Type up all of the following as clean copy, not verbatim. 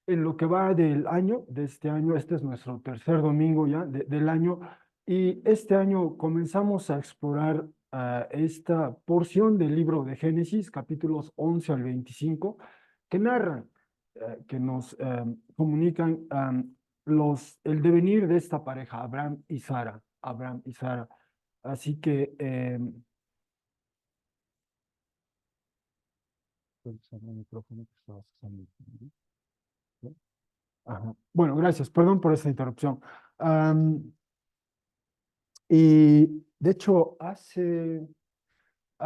en lo que va del año, de este año. Este es nuestro tercer domingo ya del año, y este año comenzamos a explorar esta porción del libro de Génesis, capítulos 11 al 25, que narran, que nos comunican el devenir de esta pareja, Abraham y Sara. Abraham y Sara. Así que, ¿cuál es el micrófono que estabas usando? ¿No? Ajá. Bueno, gracias. Perdón por esta interrupción. Am, y de hecho, a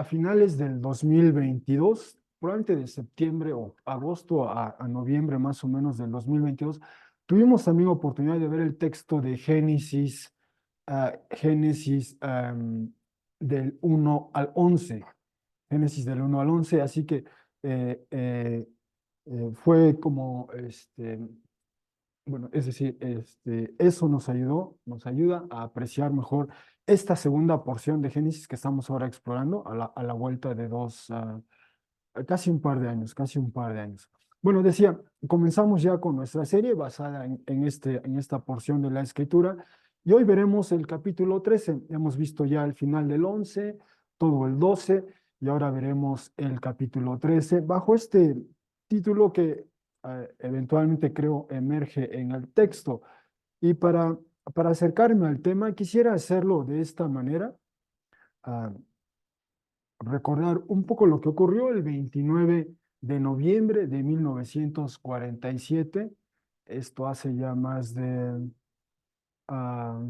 finales del 2022, probablemente de septiembre o agosto a noviembre más o menos del 2022, tuvimos también oportunidad de ver el texto de Génesis, Génesis del 1 al 11. Génesis del 1 al 11. Así que eh, eh, fue como bueno, es decir, eso nos ayuda a apreciar mejor esta segunda porción de Génesis que estamos ahora explorando a la vuelta de casi un par de años, casi un par de años. Bueno, decía, comenzamos ya con nuestra serie basada en esta porción de la Escritura, y hoy veremos el capítulo 13. Hemos visto ya el final del 11, todo el 12, y ahora veremos el capítulo 13 bajo este título que eventualmente creo emerge en el texto. Y para acercarme al tema, quisiera hacerlo de esta manera, ah, recordar un poco lo que ocurrió el 29 de noviembre de 1947. Esto hace ya más de ah,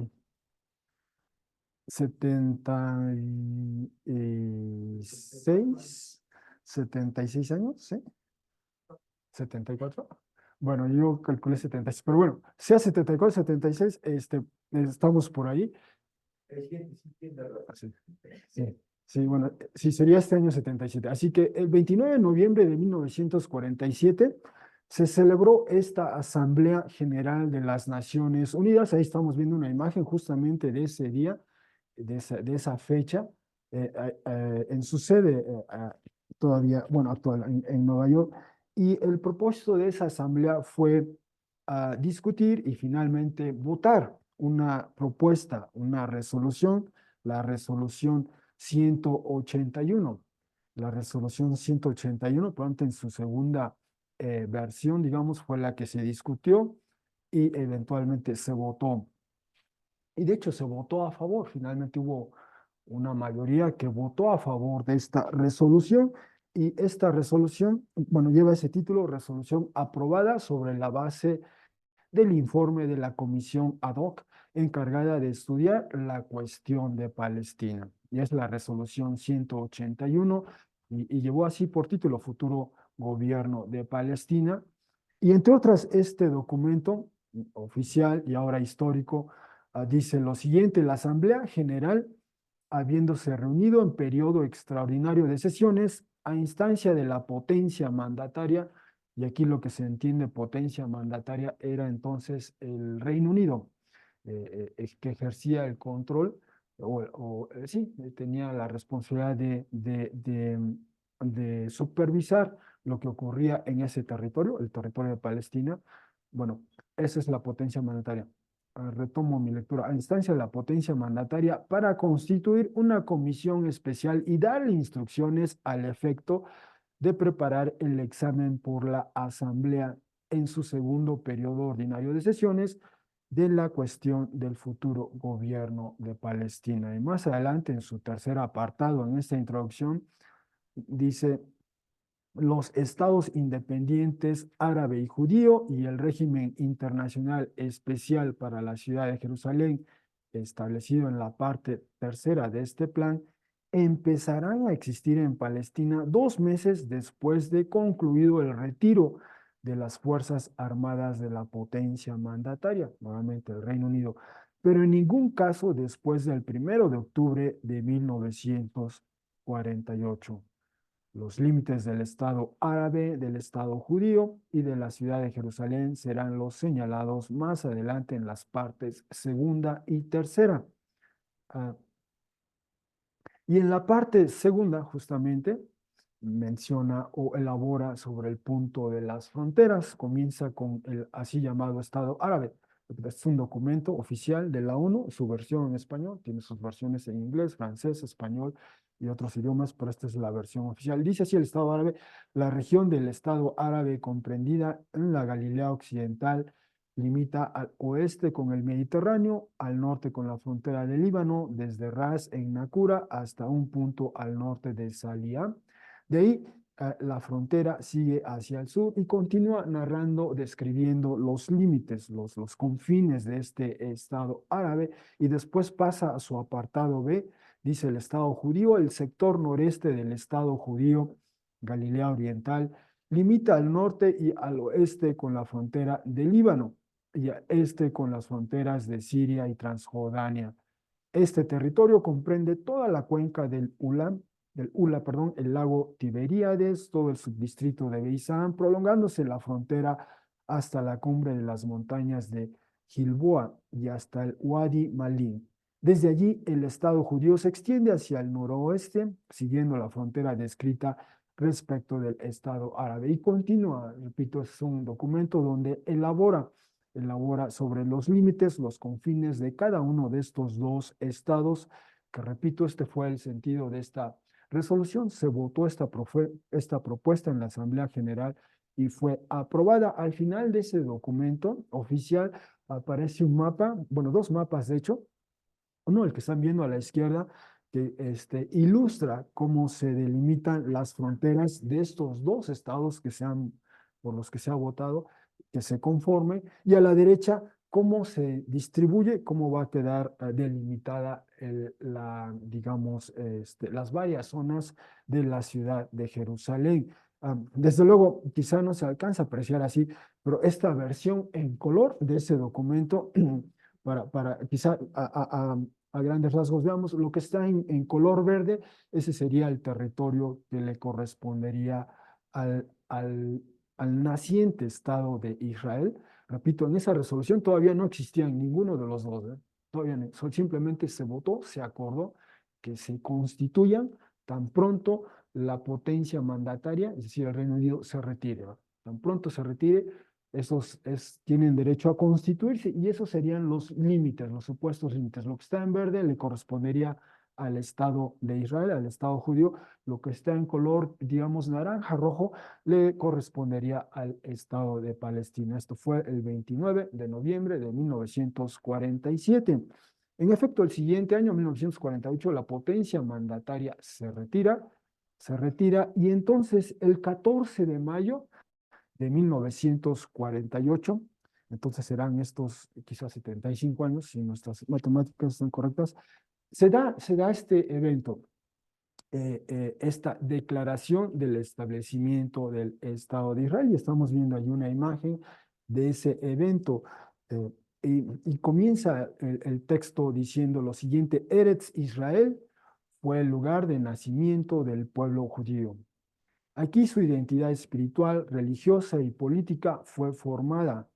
76, 76 años, ¿sí? 74. Bueno, yo calculé 76, pero bueno, sea 74, 76, estamos por ahí. Sí, sí, sí, bueno, sí, sería este año 77. Así que el 29 de noviembre de 1947 se celebró esta Asamblea General de las Naciones Unidas. Ahí estamos viendo una imagen justamente de ese día, de esa fecha, en su sede todavía, bueno, actual, en Nueva York. Y el propósito de esa asamblea fue discutir y finalmente votar una propuesta, una resolución, la resolución 181. La resolución 181, pronto en su segunda versión, digamos, fue la que se discutió y eventualmente se votó. Y de hecho se votó a favor. Finalmente hubo una mayoría que votó a favor de esta resolución, y esta resolución, bueno, lleva ese título: resolución aprobada sobre la base del informe de la comisión ad hoc encargada de estudiar la cuestión de Palestina. Y es la resolución 181, y llevó así por título Futuro Gobierno de Palestina. Y entre otras, este documento oficial y ahora histórico dice lo siguiente: la Asamblea General, habiéndose reunido en periodo extraordinario de sesiones a instancia de la potencia mandataria, y aquí lo que se entiende potencia mandataria era entonces el Reino Unido, que ejercía el control, sí, tenía la responsabilidad de supervisar lo que ocurría en ese territorio, el territorio de Palestina. Bueno, esa es la potencia mandataria. Retomo mi lectura. A instancia de la potencia mandataria para constituir una comisión especial y darle instrucciones al efecto de preparar el examen por la Asamblea en su segundo periodo ordinario de sesiones de la cuestión del futuro gobierno de Palestina. Y más adelante, en su tercer apartado, en esta introducción, dice: los estados independientes árabe y judío y el régimen internacional especial para la ciudad de Jerusalén, establecido en la parte tercera de este plan, empezarán a existir en Palestina 2 meses después de concluido el retiro de las Fuerzas Armadas de la potencia mandataria, nuevamente el Reino Unido, pero en ningún caso después del 1 de octubre de 1948. Los límites del Estado árabe, del Estado judío y de la ciudad de Jerusalén serán los señalados más adelante en las partes segunda y tercera. Ah, y en la parte segunda, justamente, menciona o elabora sobre el punto de las fronteras. Comienza con el así llamado Estado árabe. Es un documento oficial de la ONU, su versión en español, tiene sus versiones en inglés, francés, español y otros idiomas, pero esta es la versión oficial. Dice así el Estado árabe: la región del Estado árabe comprendida en la Galilea occidental limita al oeste con el Mediterráneo, al norte con la frontera del Líbano, desde Ras en Nakura hasta un punto al norte de Salía. De ahí la frontera sigue hacia el sur y continúa narrando, describiendo los límites, los confines de este Estado árabe, y después pasa a su apartado B. Dice el Estado judío: el sector noreste del Estado judío, Galilea Oriental, limita al norte y al oeste con la frontera del Líbano y al este con las fronteras de Siria y Transjordania. Este territorio comprende toda la cuenca del Ula, perdón, el lago Tiberíades, todo el subdistrito de Beisán, prolongándose la frontera hasta la cumbre de las montañas de Gilboa y hasta el Wadi Malin. Desde allí, el Estado judío se extiende hacia el noroeste, siguiendo la frontera descrita respecto del Estado árabe. Y continúa, repito, es un documento donde elabora sobre los límites, los confines de cada uno de estos dos estados, que repito, este fue el sentido de esta resolución. Se votó esta propuesta en la Asamblea General y fue aprobada. Al final de ese documento oficial aparece un mapa, bueno, dos mapas de hecho, uno, el que están viendo a la izquierda, que ilustra cómo se delimitan las fronteras de estos dos estados por los que se ha votado, que se conforme, y a la derecha, cómo se distribuye, cómo va a quedar delimitada digamos, las varias zonas de la ciudad de Jerusalén. Desde luego, quizá no se alcanza a apreciar así, pero esta versión en color de ese documento, para quizá a grandes rasgos veamos, lo que está en color verde, ese sería el territorio que le correspondería al naciente Estado de Israel. Repito, en esa resolución todavía no existía ninguno de los dos, ¿eh? Todavía no, simplemente se votó, se acordó que se constituyan tan pronto la potencia mandataria, es decir, el Reino Unido, se retire, ¿no? Tan pronto se retire, tienen derecho a constituirse, y esos serían los límites, los supuestos límites. Lo que está en verde le correspondería al Estado de Israel, al Estado judío. Lo que está en color, digamos, naranja, rojo, le correspondería al Estado de Palestina. Esto fue el 29 de noviembre de 1947. En efecto, el siguiente año, 1948, la potencia mandataria se retira, y entonces el 14 de mayo de 1948, entonces serán estos quizás 75 años, si nuestras matemáticas están correctas, se da este evento, esta declaración del establecimiento del Estado de Israel, y estamos viendo ahí una imagen de ese evento. eh, y comienza el texto diciendo lo siguiente: Eretz Israel fue el lugar de nacimiento del pueblo judío. Aquí su identidad espiritual, religiosa y política fue formada.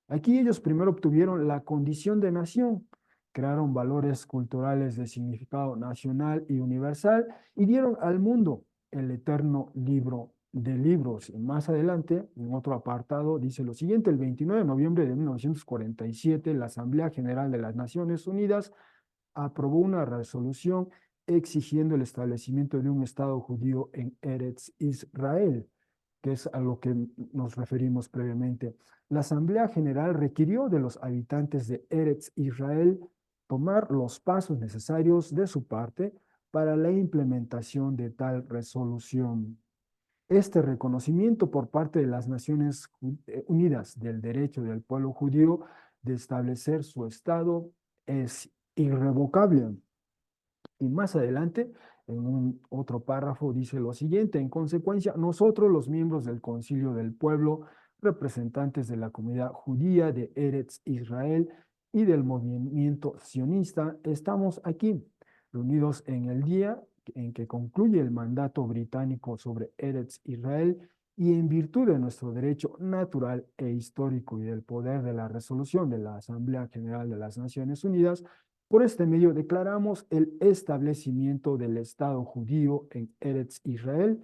Aquí ellos primero obtuvieron la condición de nación, crearon valores culturales de significado nacional y universal, y dieron al mundo el eterno libro de libros. Y más adelante, en otro apartado, dice lo siguiente: el 29 de noviembre de 1947, la Asamblea General de las Naciones Unidas aprobó una resolución exigiendo el establecimiento de un Estado judío en Eretz Israel, que es a lo que nos referimos previamente. La Asamblea General requirió de los habitantes de Eretz Israel tomar los pasos necesarios de su parte para la implementación de tal resolución. Este reconocimiento por parte de las Naciones Unidas del derecho del pueblo judío de establecer su Estado es irrevocable. Y más adelante, en un otro párrafo, dice lo siguiente: en consecuencia, nosotros, los miembros del Concilio del Pueblo, representantes de la comunidad judía de Eretz Israel y del movimiento sionista, estamos aquí, reunidos en el día en que concluye el mandato británico sobre Eretz Israel, y en virtud de nuestro derecho natural e histórico y del poder de la resolución de la Asamblea General de las Naciones Unidas, por este medio declaramos el establecimiento del Estado judío en Eretz Israel,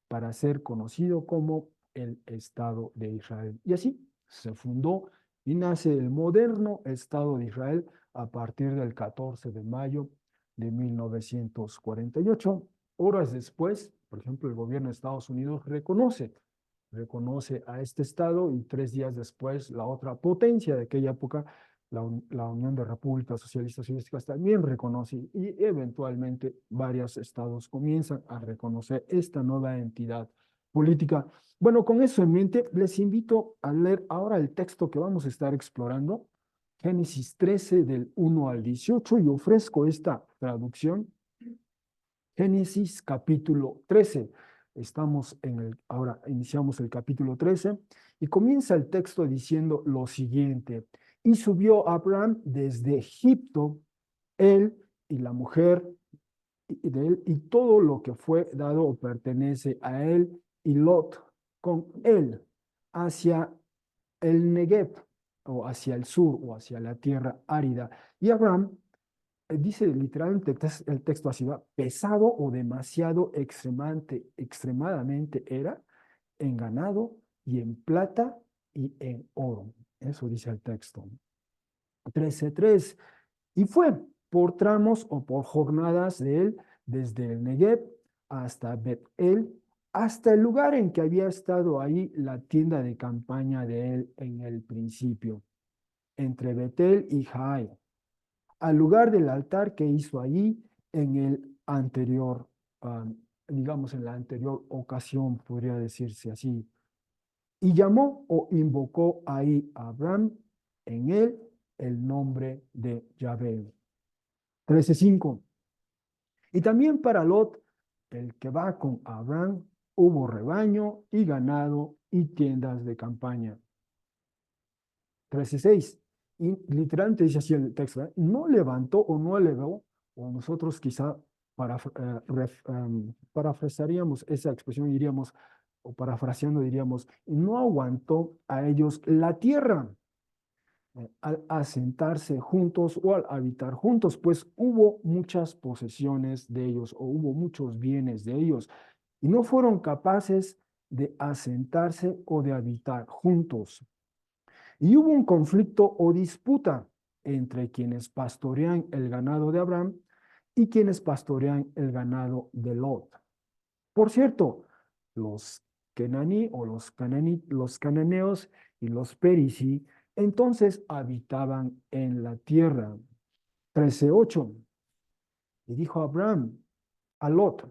para ser conocido como el Estado de Israel. Y así se fundó y nace el moderno Estado de Israel a partir del 14 de mayo de 1948. Horas después, por ejemplo, el gobierno de Estados Unidos reconoce a este Estado y 3 días después la otra potencia de aquella época, la Unión de Repúblicas Socialistas Soviéticas, también reconoce y eventualmente varios estados comienzan a reconocer esta nueva entidad política. Bueno, con eso en mente, les invito a leer ahora el texto que vamos a estar explorando, Génesis 13 del 1 al 18, y ofrezco esta traducción. Génesis capítulo 13. Ahora iniciamos el capítulo 13 y comienza el texto diciendo lo siguiente. Y subió Abraham desde Egipto, él y la mujer de él, y todo lo que fue dado o pertenece a él, y Lot con él, hacia el Negev, o hacia el sur, o hacia la tierra árida. Y Abraham dice literalmente el texto así va, pesado o demasiado extremadamente era en ganado y en plata y en oro. Eso dice el texto. 13:3. Y fue por tramos o por jornadas de él, desde el Negev hasta Bet-El, hasta el lugar en que había estado ahí la tienda de campaña de él en el principio, entre Betel y Jai, al lugar del altar que hizo allí en el anterior, digamos, en la anterior ocasión, podría decirse así. Y llamó o invocó ahí a Abraham en él el nombre de Yahvé. 13:5. Y también para Lot, el que va con Abraham, hubo rebaño y ganado y tiendas de campaña. 13:6. Y literalmente dice así el texto, ¿eh? No levantó o no elevó, o nosotros quizá parafrasearíamos esa expresión y diríamos, o parafraseando diríamos, no aguantó a ellos la tierra al asentarse juntos o al habitar juntos, pues hubo muchas posesiones de ellos o hubo muchos bienes de ellos y no fueron capaces de asentarse o de habitar juntos. Y hubo un conflicto o disputa entre quienes pastorean el ganado de Abraham y quienes pastorean el ganado de Lot. Por cierto, los Kenaní o los cananeos y los perisi entonces habitaban en la tierra. 13:8. Y dijo Abraham a Lot,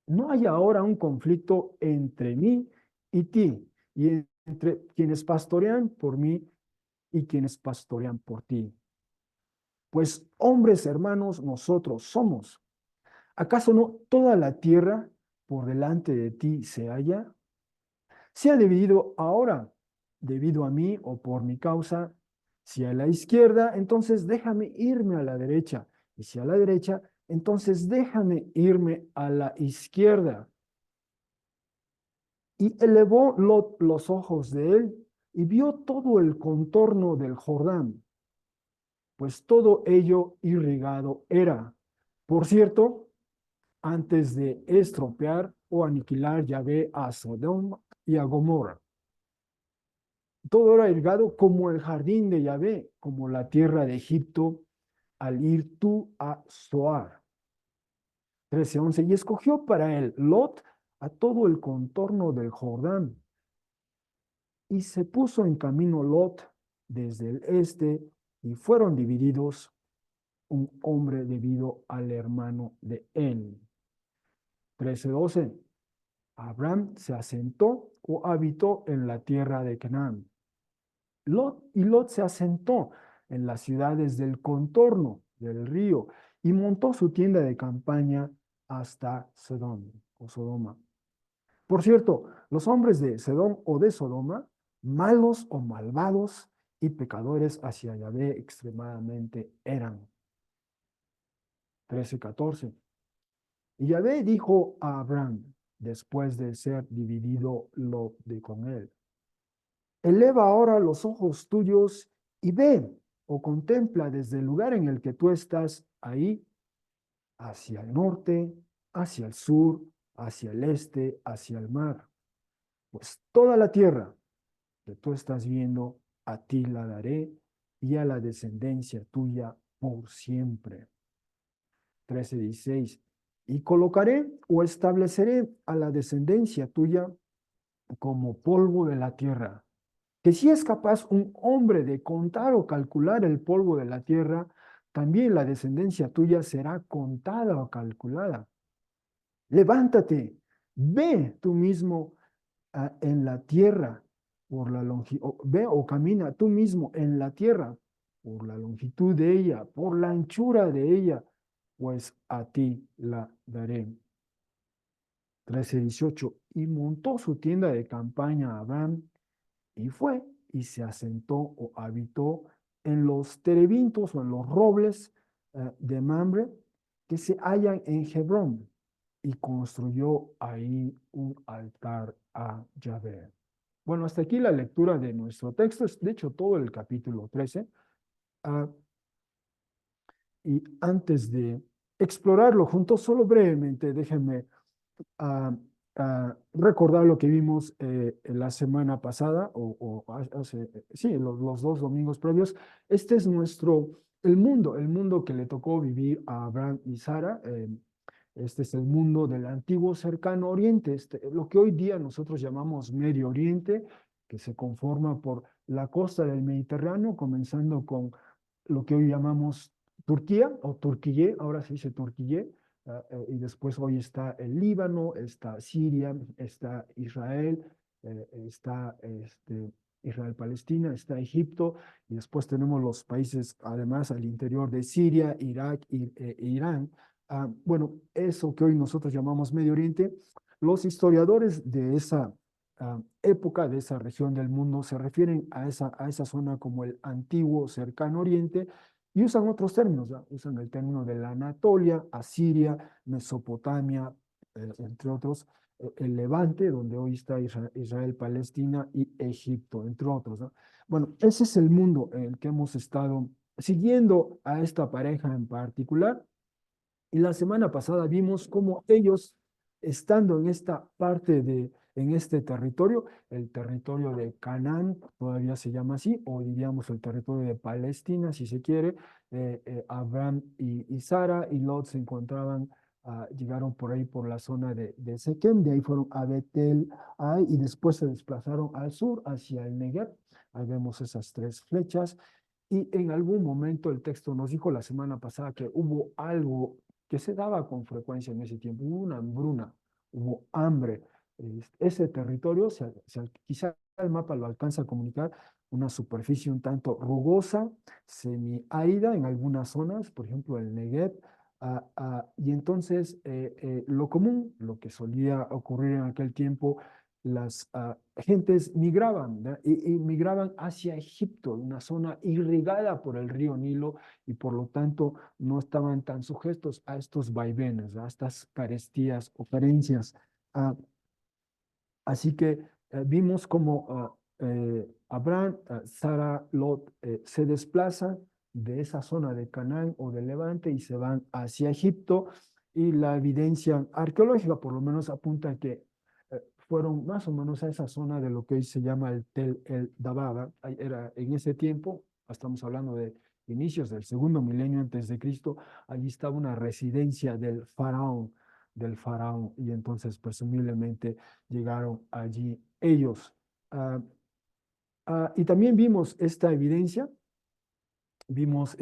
no hay ahora un conflicto entre mí y ti, y entre quienes pastorean por mí y quienes pastorean por ti. Pues hombres hermanos nosotros somos. ¿Acaso no toda la tierra por delante de ti se halla? Sea dividido ahora, debido a mí o por mi causa. Si a la izquierda, entonces déjame irme a la derecha. Y si a la derecha, entonces déjame irme a la izquierda. Y elevó Lot los ojos de él y vio todo el contorno del Jordán, pues todo ello irrigado era. Por cierto, antes de estropear o aniquilar Yahvé a Sodoma y a Gomorra. Todo era irrigado como el jardín de Yahvé, como la tierra de Egipto, al ir tú a Zoar. 13:11. Y escogió para él Lot a todo el contorno del Jordán. Y se puso en camino Lot desde el este, y fueron divididos un hombre debido al hermano de él. 13:12. Abraham se asentó o habitó en la tierra de Canaán. Lot se asentó en las ciudades del contorno del río y montó su tienda de campaña hasta Sodom o Sodoma. Por cierto, los hombres de Sedom o de Sodoma, malos o malvados y pecadores hacia Yahvé extremadamente eran. 13:14. Y Yahvé dijo a Abraham, después de ser dividido Lot de con él, eleva ahora los ojos tuyos y ve o contempla desde el lugar en el que tú estás ahí, hacia el norte, hacia el sur, hacia el este, hacia el mar. Pues toda la tierra que tú estás viendo, a ti la daré y a la descendencia tuya por siempre. 13:16. Y colocaré o estableceré a la descendencia tuya como polvo de la tierra, que si es capaz un hombre de contar o calcular el polvo de la tierra, también la descendencia tuya será contada o calculada. Levántate, ve tú mismo en la tierra por la longitud, ve o camina tú mismo en la tierra por la longitud de ella, por la anchura de ella, pues a ti la daré. 13:18. Y montó su tienda de campaña Abraham y fue y se asentó o habitó en los terebintos o en los robles de Mamre que se hallan en Hebrón y construyó ahí un altar a Yahvé. Bueno, hasta aquí la lectura de nuestro texto, es de hecho todo el capítulo 13. ah, y antes de explorarlo juntos, solo brevemente, déjenme a, recordar lo que vimos la semana pasada, sí, los dos domingos previos. Este es el mundo que le tocó vivir a Abraham y Sara. Este es el mundo del antiguo cercano oriente, lo que hoy día nosotros llamamos Medio Oriente, que se conforma por la costa del Mediterráneo, comenzando con lo que hoy llamamos Turquía o Turquille, ahora se dice Turquille, y después hoy está el Líbano, está Siria, está Israel, está Israel-Palestina, está Egipto, y después tenemos los países, además, al interior de Siria, Irak e Irán. Bueno, eso que hoy nosotros llamamos Medio Oriente, los historiadores de esa época, de esa región del mundo, se refieren a esa zona como el antiguo cercano oriente, y usan otros términos, ¿verdad? Usan el término de la Anatolia, Asiria, Mesopotamia, entre otros, el Levante, donde hoy está Israel, Palestina y Egipto, entre otros, ¿no? Bueno, ese es el mundo en el que hemos estado siguiendo a esta pareja en particular. Y la semana pasada vimos cómo ellos, estando en esta en este territorio, el territorio de Canaán, todavía se llama así, o diríamos el territorio de Palestina, si se quiere, Abraham y Sara y Lot se encontraban, llegaron por ahí por la zona de Sequem, de ahí fueron a Betel, y después se desplazaron al sur, hacia el Negev. Ahí vemos esas tres flechas. Y en algún momento el texto nos dijo la semana pasada que hubo algo que se daba con frecuencia en ese tiempo, hubo una hambruna, hubo hambre. Ese territorio, quizá el mapa lo alcanza a comunicar, una superficie un tanto rugosa, semiárida en algunas zonas, por ejemplo el Negev, y entonces lo común, lo que solía ocurrir en aquel tiempo, las gentes migraban, ¿verdad? Y migraban hacia Egipto, una zona irrigada por el río Nilo, y por lo tanto no estaban tan sujetos a estos vaivenes, a estas carestías o carencias. Ah, Así que vimos cómo Abraham, Sara, Lot se desplazan de esa zona de Canaán o de Levante y se van hacia Egipto, y la evidencia arqueológica por lo menos apunta a que fueron más o menos a esa zona de lo que hoy se llama el Tel el Dababa. Era en ese tiempo, estamos hablando de inicios del segundo milenio antes de Cristo, allí estaba una residencia del faraón, y entonces presumiblemente llegaron allí ellos. Ah, y también vimos esta evidencia, vimos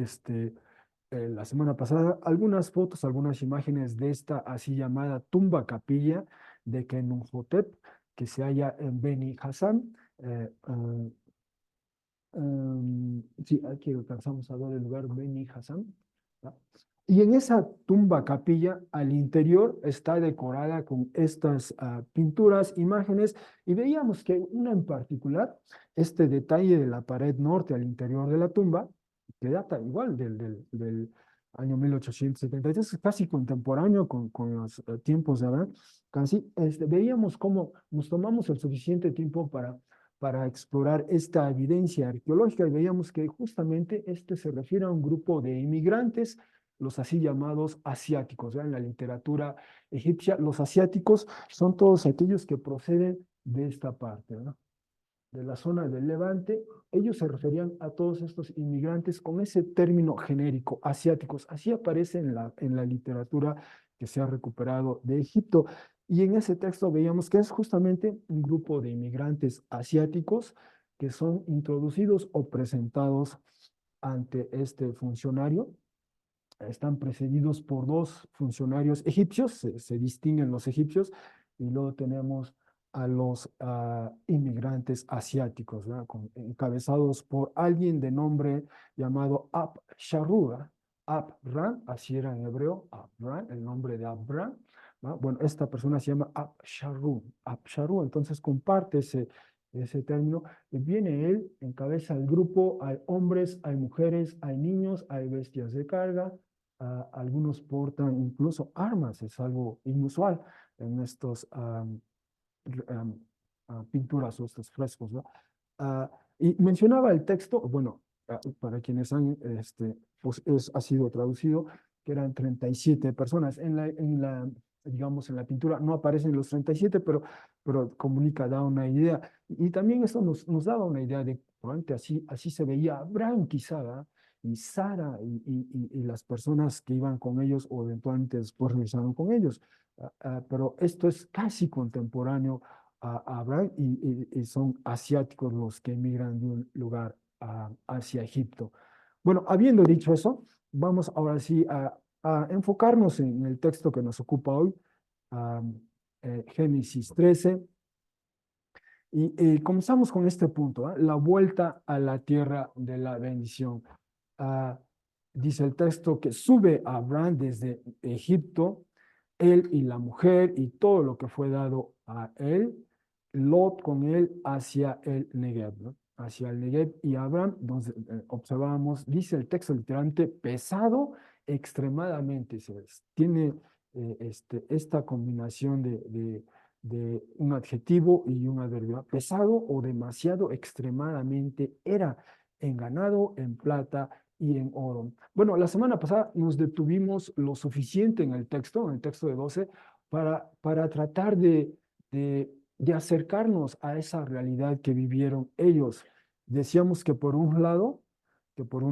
la semana pasada algunas fotos, algunas imágenes de esta así llamada tumba capilla de Kenumhotep, que se halla en Beni Hassan. Sí, aquí alcanzamos a ver el lugar Beni Hassan, ¿no? Y en esa tumba capilla, al interior, está decorada con estas pinturas, imágenes, y veíamos que una en particular, este detalle de la pared norte al interior de la tumba, que data igual del año 1873, es casi contemporáneo con los tiempos de Abraham, casi, veíamos cómo nos tomamos el suficiente tiempo para explorar esta evidencia arqueológica, y veíamos que justamente se refiere a un grupo de inmigrantes los así llamados asiáticos, ¿verdad? En la literatura egipcia, los asiáticos son todos aquellos que proceden de esta parte, ¿verdad? De la zona del Levante. Ellos se referían a todos estos inmigrantes con ese término genérico, asiáticos. Así aparece en la literatura que se ha recuperado de Egipto. Y en ese texto veíamos que es justamente un grupo de inmigrantes asiáticos que son introducidos o presentados ante este funcionario. Están precedidos por dos funcionarios egipcios, se distinguen los egipcios, y luego tenemos a los inmigrantes asiáticos, ¿verdad? Encabezados por alguien de nombre llamado Ab-Sharru, Abram, así era en hebreo, Abram, el nombre de Abram. Bueno, esta persona se llama Ab-Sharru, entonces comparte ese término. Y viene él, encabeza el grupo, hay hombres, hay mujeres, hay niños, hay bestias de carga, algunos portan incluso armas, es algo inusual en estos pinturas o estos frescos, ¿no? Y mencionaba el texto, bueno, para quienes han, pues ha sido traducido, que eran 37 personas. Digamos, en la pintura no aparecen los 37, pero comunica, da una idea. Y también esto nos daba una idea de, probablemente así se veía Abraham quizá, ¿verdad? Y Sara y las personas que iban con ellos o eventualmente después regresaron con ellos. Pero esto es casi contemporáneo a Abraham y son asiáticos los que emigran de un lugar hacia Egipto. Bueno, habiendo dicho eso, vamos ahora sí a enfocarnos en el texto que nos ocupa hoy, Génesis 13. Y comenzamos con este punto, la vuelta a la tierra de la bendición. Ah, Dice el texto que sube Abraham desde Egipto, él y la mujer y todo lo que fue dado a él, Lot con él hacia el Negev, ¿no? Hacia el Negev, y Abraham, donde observábamos, dice el texto literalmente, pesado extremadamente. Tiene esta combinación de un adjetivo y un adverbio. Pesado o demasiado extremadamente era en ganado, en plata y en oro. Bueno, la semana pasada nos detuvimos lo suficiente en el texto de 12, para tratar de acercarnos a esa realidad que vivieron ellos. Decíamos que por un lado, ah, por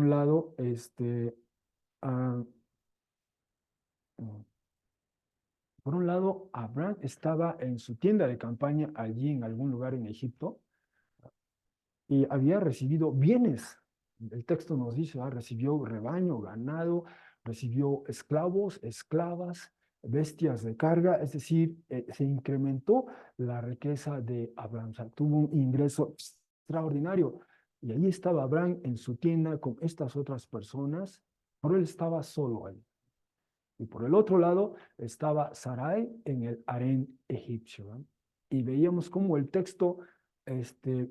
un lado, Abraham estaba en su tienda de campaña allí en algún lugar en Egipto y había recibido bienes. El texto nos dice, recibió rebaño, ganado, recibió esclavos, esclavas, bestias de carga, es decir, se incrementó la riqueza de Abraham, o sea, tuvo un ingreso extraordinario. Y ahí estaba Abraham en su tienda con estas otras personas, pero él estaba solo ahí. Y por el otro lado estaba Sarai en el harén egipcio, ¿no? Y veíamos cómo el texto este,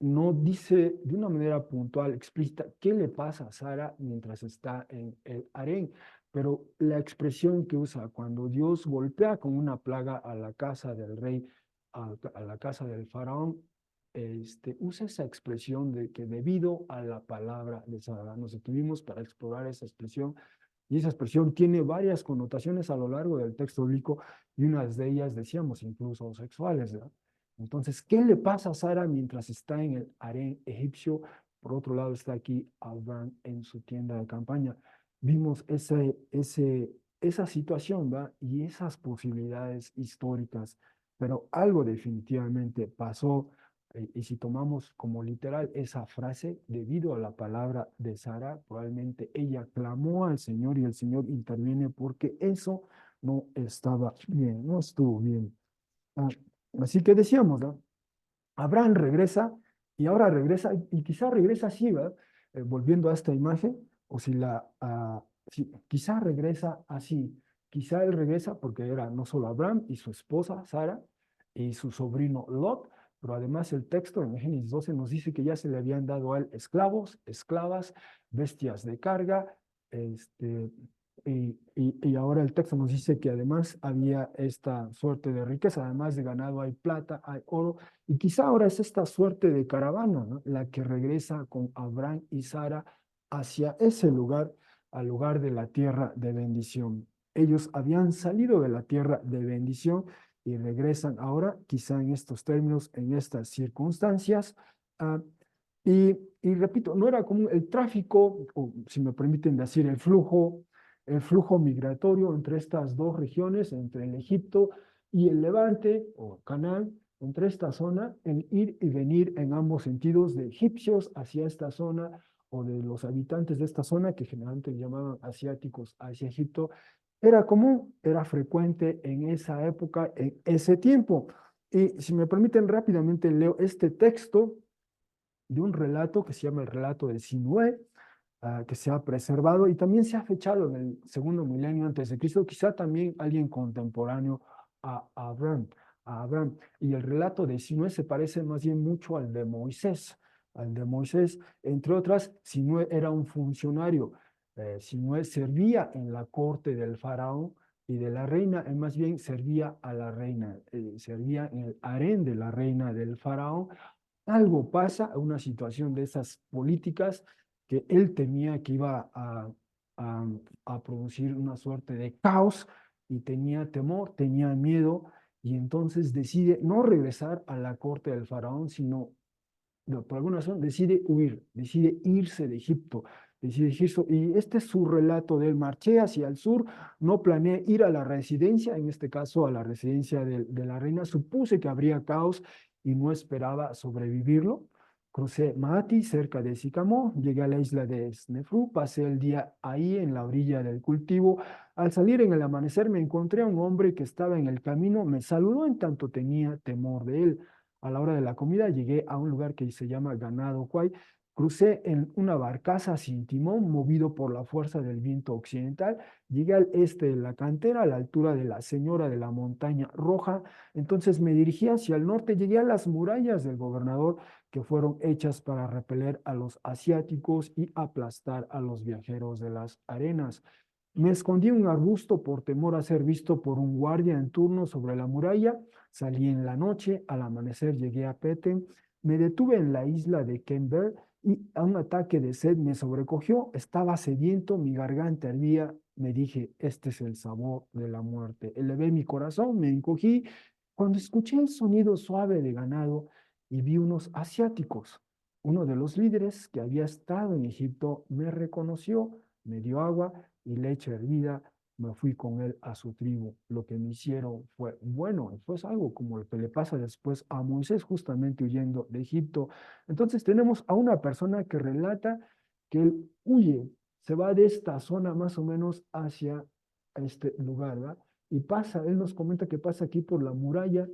no dice de una manera puntual, explícita, qué le pasa a Sara mientras está en el harén. Pero la expresión que usa cuando Dios golpea con una plaga a la casa del rey, a la casa del faraón, usa esa expresión de que debido a la palabra de Sara, nos detuvimos para explorar esa expresión, y esa expresión tiene varias connotaciones a lo largo del texto bíblico, y unas de ellas decíamos incluso sexuales, ¿verdad? Entonces, ¿qué le pasa a Sara mientras está en el harén egipcio? Por otro lado está aquí Abraham en su tienda de campaña. Vimos esa situación, ¿va? Y esas posibilidades históricas, pero algo definitivamente pasó. Y si tomamos como literal esa frase, debido a la palabra de Sara, probablemente ella clamó al Señor y el Señor interviene porque eso no estaba bien, no estuvo bien. Ah, Así que decíamos, ¿no? Abraham regresa y ahora regresa, y quizá regresa así, ¿verdad? Volviendo a esta imagen, o quizá regresa así, quizá él regresa porque era no solo Abraham y su esposa Sara y su sobrino Lot, pero además el texto en Génesis 12 nos dice que ya se le habían dado a él esclavos, esclavas, bestias de carga, este, y ahora el texto nos dice que además había esta suerte de riqueza, además de ganado hay plata, hay oro, y quizá ahora es esta suerte de caravana, ¿no? La que regresa con Abraham y Sara hacia ese lugar al lugar de la tierra de bendición. Ellos habían salido de la tierra de bendición y regresan ahora, quizá en estos términos, en estas circunstancias. ah, y repito, no era común el tráfico, o si me permiten decir, el flujo migratorio entre estas dos regiones, entre el Egipto y el Levante o Canaán, entre esta zona, el ir y venir en ambos sentidos de egipcios hacia esta zona o de los habitantes de esta zona, que generalmente llamaban asiáticos hacia Egipto, era común, era frecuente en esa época, en ese tiempo. Y si me permiten rápidamente leo este texto de un relato que se llama el relato de Sinué, que se ha preservado y también se ha fechado en el segundo milenio antes de Cristo, quizá también alguien contemporáneo a Abraham, a Abraham. Y el relato de Sinué se parece más bien mucho al de Moisés. Al de Moisés, entre otras, Sinué era un funcionario. Sinué servía en la corte del faraón y de la reina, él más bien servía a la reina, servía en el harén de la reina del faraón. Algo pasa, una situación de esas políticas que él temía que iba a, a producir una suerte de caos y tenía temor, tenía miedo y entonces decide no regresar a la corte del faraón, sino no, por alguna razón decide huir, decide irse de Egipto, decide irse, y este es su relato del marché hacia el sur, no planeé ir a la residencia, en este caso a la residencia de la reina, supuse que habría caos y no esperaba sobrevivirlo. Crucé Maati, cerca de Sicamó, llegué a la isla de Snefru, pasé el día ahí en la orilla del cultivo. Al salir en el amanecer me encontré a un hombre que estaba en el camino, me saludó en tanto tenía temor de él. A la hora de la comida llegué a un lugar que se llama Ganado Cuay. Crucé en una barcaza sin timón, movido por la fuerza del viento occidental. Llegué al este de la cantera, a la altura de la Señora de la Montaña Roja. Entonces me dirigí hacia el norte. Llegué a las murallas del gobernador, que fueron hechas para repeler a los asiáticos y aplastar a los viajeros de las arenas. Me escondí en un arbusto por temor a ser visto por un guardia en turno sobre la muralla. Salí en la noche, al amanecer llegué a Petén, me detuve en la isla de Kember y a un ataque de sed me sobrecogió. Estaba sediento, mi garganta hervía. Me dije, este es el sabor de la muerte. Elevé mi corazón, me encogí cuando escuché el sonido suave de ganado y vi unos asiáticos. Uno de los líderes que había estado en Egipto me reconoció, me dio agua y leche hervida. Me fui con él a su tribu. Lo que me hicieron fue bueno, fue algo como lo que le pasa después a Moisés justamente huyendo de Egipto. Entonces tenemos a una persona que relata que él huye, se va de esta zona más o menos hacia este lugar, ¿verdad? Y pasa, él nos comenta que pasa aquí por la muralla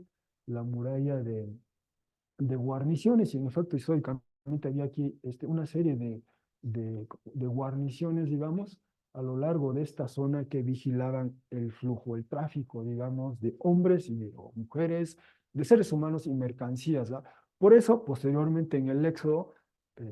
de guarniciones, y en efecto históricamente había aquí una serie de guarniciones, digamos, a lo largo de esta zona que vigilaban el flujo, el tráfico, digamos, de hombres y de mujeres, de seres humanos y mercancías, ¿va? Por eso, posteriormente en el Éxodo,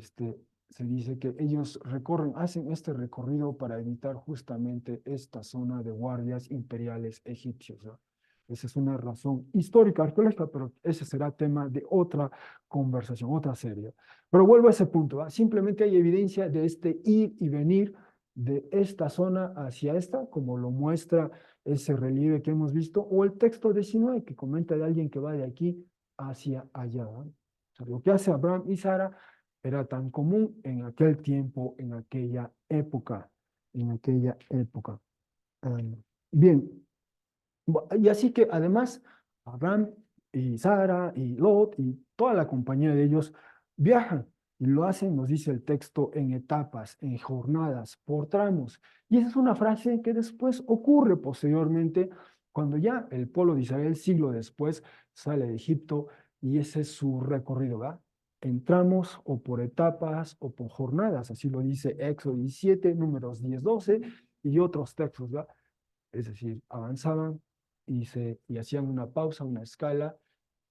se dice que ellos recorren, hacen este recorrido para evitar justamente esta zona de guardias imperiales egipcios, ¿va? Esa es una razón histórica, arqueológica, pero ese será tema de otra conversación, otra serie. Pero vuelvo a ese punto, ¿va? Simplemente hay evidencia de este ir y venir de esta zona hacia esta, como lo muestra ese relieve que hemos visto, o el texto 19 que comenta de alguien que va de aquí hacia allá, ¿va? O sea, lo que hace Abraham y Sara era tan común en aquel tiempo, en aquella época, en aquella época. Um, Bien, y así que además, Abraham y Sara y Lot y toda la compañía de ellos viajan y lo hacen, nos dice el texto, en etapas, en jornadas, por tramos. Y esa es una frase que después ocurre posteriormente, cuando ya el pueblo de Israel, siglo después, sale de Egipto y ese es su recorrido, ¿verdad? En tramos o por etapas o por jornadas, así lo dice Éxodo 17, números 10, 12 y otros textos, ¿verdad? Es decir, avanzaban y hacían una pausa, una escala,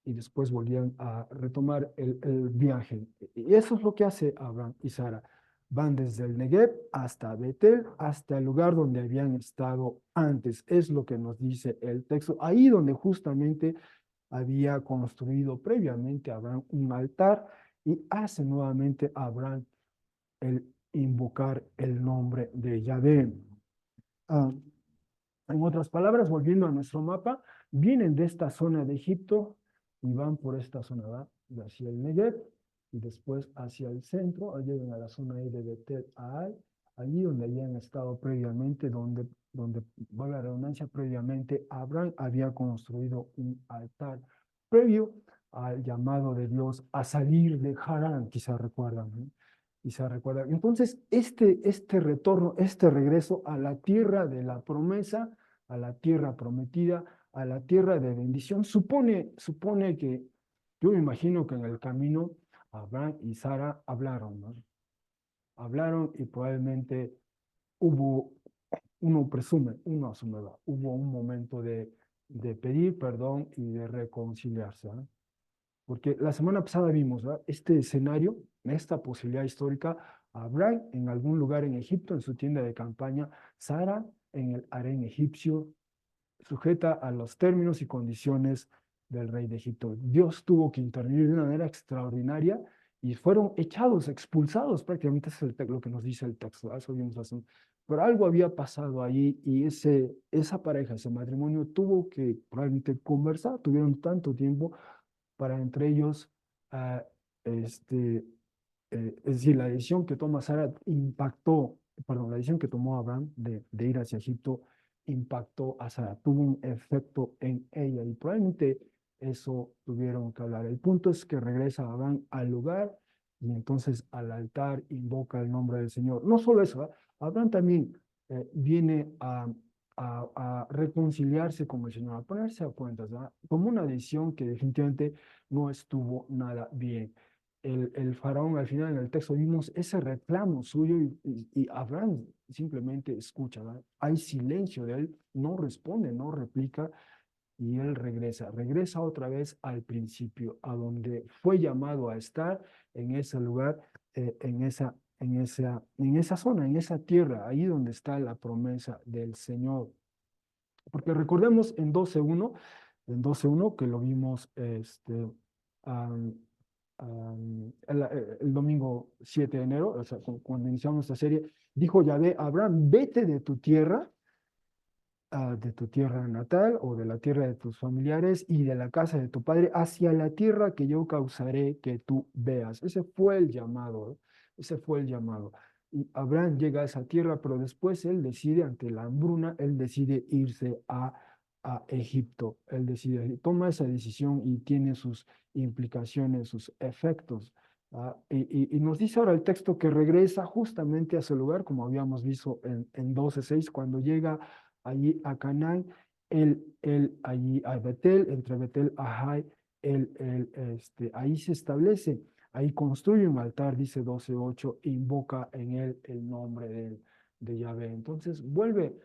y después volvían a retomar el viaje. Y eso es lo que hace Abraham y Sara. Van desde el Negev hasta Betel, hasta el lugar donde habían estado antes. Es lo que nos dice el texto. Ahí donde justamente había construido previamente Abraham un altar y hace nuevamente Abraham el invocar el nombre de Yahvé. Ah, en otras palabras, volviendo a nuestro mapa, vienen de esta zona de Egipto y van por esta zona, ¿va? Hacia el Negev y después hacia el centro, llegan a la zona ahí de Betel Ai, allí donde habían estado previamente, donde valga la redundancia, previamente Abraham había construido un altar previo al llamado de Dios a salir de Harán, quizá recuerdan, ¿no? Y se recuerda. Entonces, este retorno, este regreso a la tierra de la promesa, a la tierra prometida, a la tierra de bendición, supone que, yo me imagino que en el camino Abraham y Sara hablaron, ¿no? Hablaron y probablemente hubo, uno asume, hubo un momento de pedir perdón y de reconciliarse, ¿no? Porque la semana pasada vimos, ¿verdad? Este escenario, esta posibilidad histórica, Abraham en algún lugar en Egipto, en su tienda de campaña, Sara en el harén egipcio, sujeta a los términos y condiciones del rey de Egipto. Dios tuvo que intervenir de una manera extraordinaria y fueron echados, expulsados, prácticamente es lo que nos dice el texto, ¿verdad? Eso vimos hace pero algo había pasado ahí y esa pareja, ese matrimonio tuvo que probablemente conversar, tuvieron tanto tiempo para entre ellos, ah, este, es decir, la decisión que toma Sara impactó, perdón, la decisión que tomó Abraham de ir hacia Egipto impactó a Sara, tuvo un efecto en ella y probablemente eso tuvieron que hablar. El punto es que regresa Abraham al lugar y entonces al altar invoca el nombre del Señor. No solo eso, ¿verdad? Abraham también viene a reconciliarse con el Señor, a ponerse a cuentas, ¿verdad? Como una decisión que definitivamente no estuvo nada bien. El faraón, al final en el texto vimos ese reclamo suyo y Abraham simplemente escucha, ¿verdad? Hay silencio de él, no responde, no replica y él regresa otra vez al principio, a donde fue llamado a estar en ese lugar, en esa zona, en esa tierra, ahí donde está la promesa del Señor. Porque recordemos en 12:1 que lo vimos am, el domingo 7 de enero, o sea, cuando iniciamos esta serie, dijo Yahvé, Abraham, vete de tu tierra natal o de la tierra de tus familiares y de la casa de tu padre hacia la tierra que yo causaré que tú veas. Ese fue el llamado, ¿eh? Ese fue el llamado. Y Abraham llega a esa tierra, pero después él decide, ante la hambruna, él decide irse a Egipto. Él decide, toma esa decisión y tiene sus implicaciones, sus efectos. Y nos dice ahora el texto que regresa justamente a ese lugar, como habíamos visto en 12:6, cuando llega allí a Canaán, él allí a Betel, entre Betel a Jai, ahí se establece, ahí construye un altar, dice 12:8, invoca en él el nombre de Yahvé. Entonces vuelve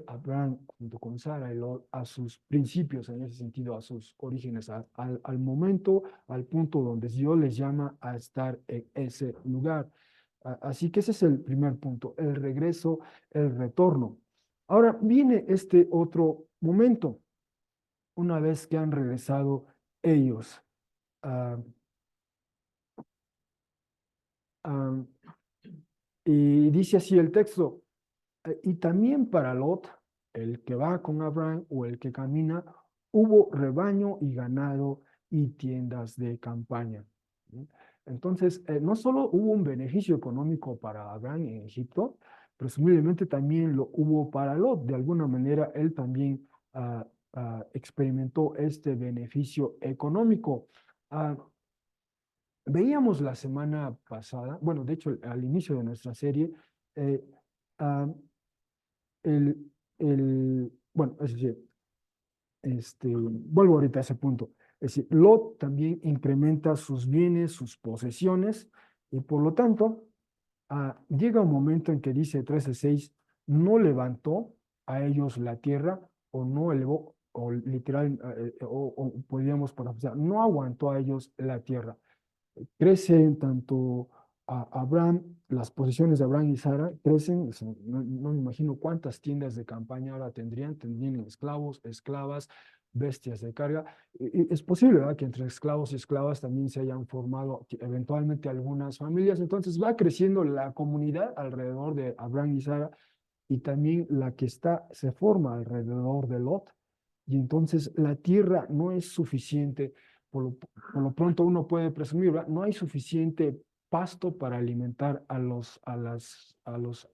Abraham junto con Sara y Lot a sus principios, en ese sentido, a sus orígenes, al momento, al punto donde Dios les llama a estar en ese lugar. Así que ese es el primer punto, el regreso, el retorno. Ahora viene este otro momento, una vez que han regresado ellos. ah, ah, y dice así el texto, y también para Lot, el que va con Abraham o el que camina, hubo rebaño y ganado y tiendas de campaña. ¿Sí? Entonces, no solo hubo un beneficio económico para Abraham en Egipto, presumiblemente también lo hubo para Lot. De alguna manera, él también experimentó este beneficio económico. Ah, Veíamos la semana pasada, bueno, de hecho, al inicio de nuestra serie, eh, ah, bueno, es decir, vuelvo ahorita a ese punto. Es decir, Lot también incrementa sus bienes, sus posesiones, y por lo tanto, llega un momento en que dice 13:6, no levantó a ellos la tierra, o no elevó, o literal, o podríamos parafrasear, no aguantó a ellos la tierra. Crecen tanto a Abraham, las posesiones de Abraham y Sara crecen, o sea, no me imagino cuántas tiendas de campaña ahora tendrían esclavos, esclavas, bestias de carga. Y es posible, ¿verdad?, que entre esclavos y esclavas también se hayan formado eventualmente algunas familias. Entonces va creciendo la comunidad alrededor de Abraham y Sara y también la que se forma alrededor de Lot. Y entonces la tierra no es suficiente, por lo pronto uno puede presumir, ¿verdad? No hay suficiente pasto para alimentar a los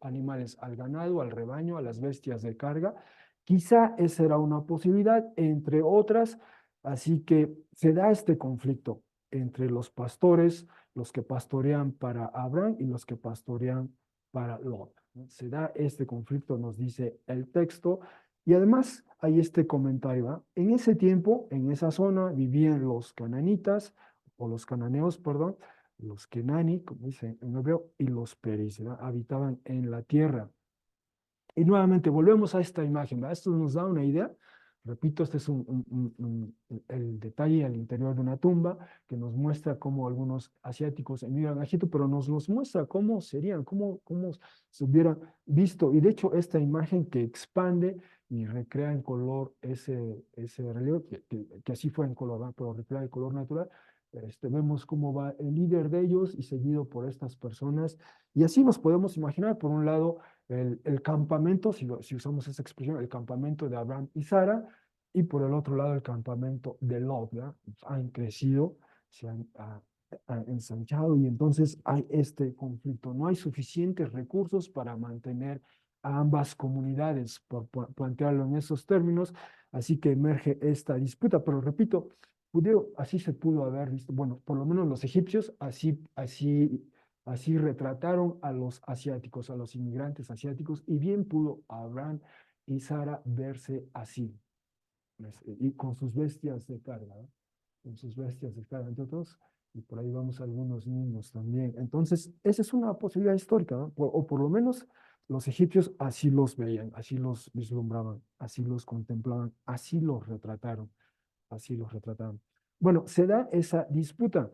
animales, al ganado, al rebaño, a las bestias de carga. Quizá esa era una posibilidad, entre otras, así que se da este conflicto entre los pastores, los que pastorean para Abraham y los que pastorean para Lot. Se da este conflicto, nos dice el texto, y además hay este comentario, ¿ah? En ese tiempo, en esa zona, vivían los cananitas, o los cananeos, perdón, los kenani, como dice en hebreo, y los perizzi, ¿verdad? Habitaban en la tierra. Y nuevamente volvemos a esta imagen, ¿verdad? Esto nos da una idea. Repito, este es el detalle al interior de una tumba que nos muestra cómo algunos asiáticos emigran a Egipto, pero nos muestra cómo serían, cómo se hubiera visto. Y de hecho, esta imagen que expande y recrea en color ese relieve, que así fue en color, ¿verdad?, pero recrea el color natural. Vemos cómo va el líder de ellos y seguido por estas personas. Y así nos podemos imaginar, por un lado, el campamento, si usamos esa expresión, el campamento de Abraham y Sara, y por el otro lado el campamento de Lot, ¿verdad? Han crecido, se han ensanchado y entonces hay este conflicto. No hay suficientes recursos para mantener a ambas comunidades, por plantearlo en esos términos, así que emerge esta disputa, pero repito, así se pudo haber visto, bueno, por lo menos los egipcios así retrataron a los asiáticos, a los inmigrantes asiáticos, y bien pudo Abraham y Sara verse así, y con sus bestias de carga, ¿no? Con sus bestias de carga, entre otros, y por ahí vamos algunos niños también. Entonces, esa es una posibilidad histórica, ¿no? O por lo menos los egipcios así los veían, así los vislumbraban, así los contemplaban, así los retrataron, así los retrataron. Bueno, se da esa disputa.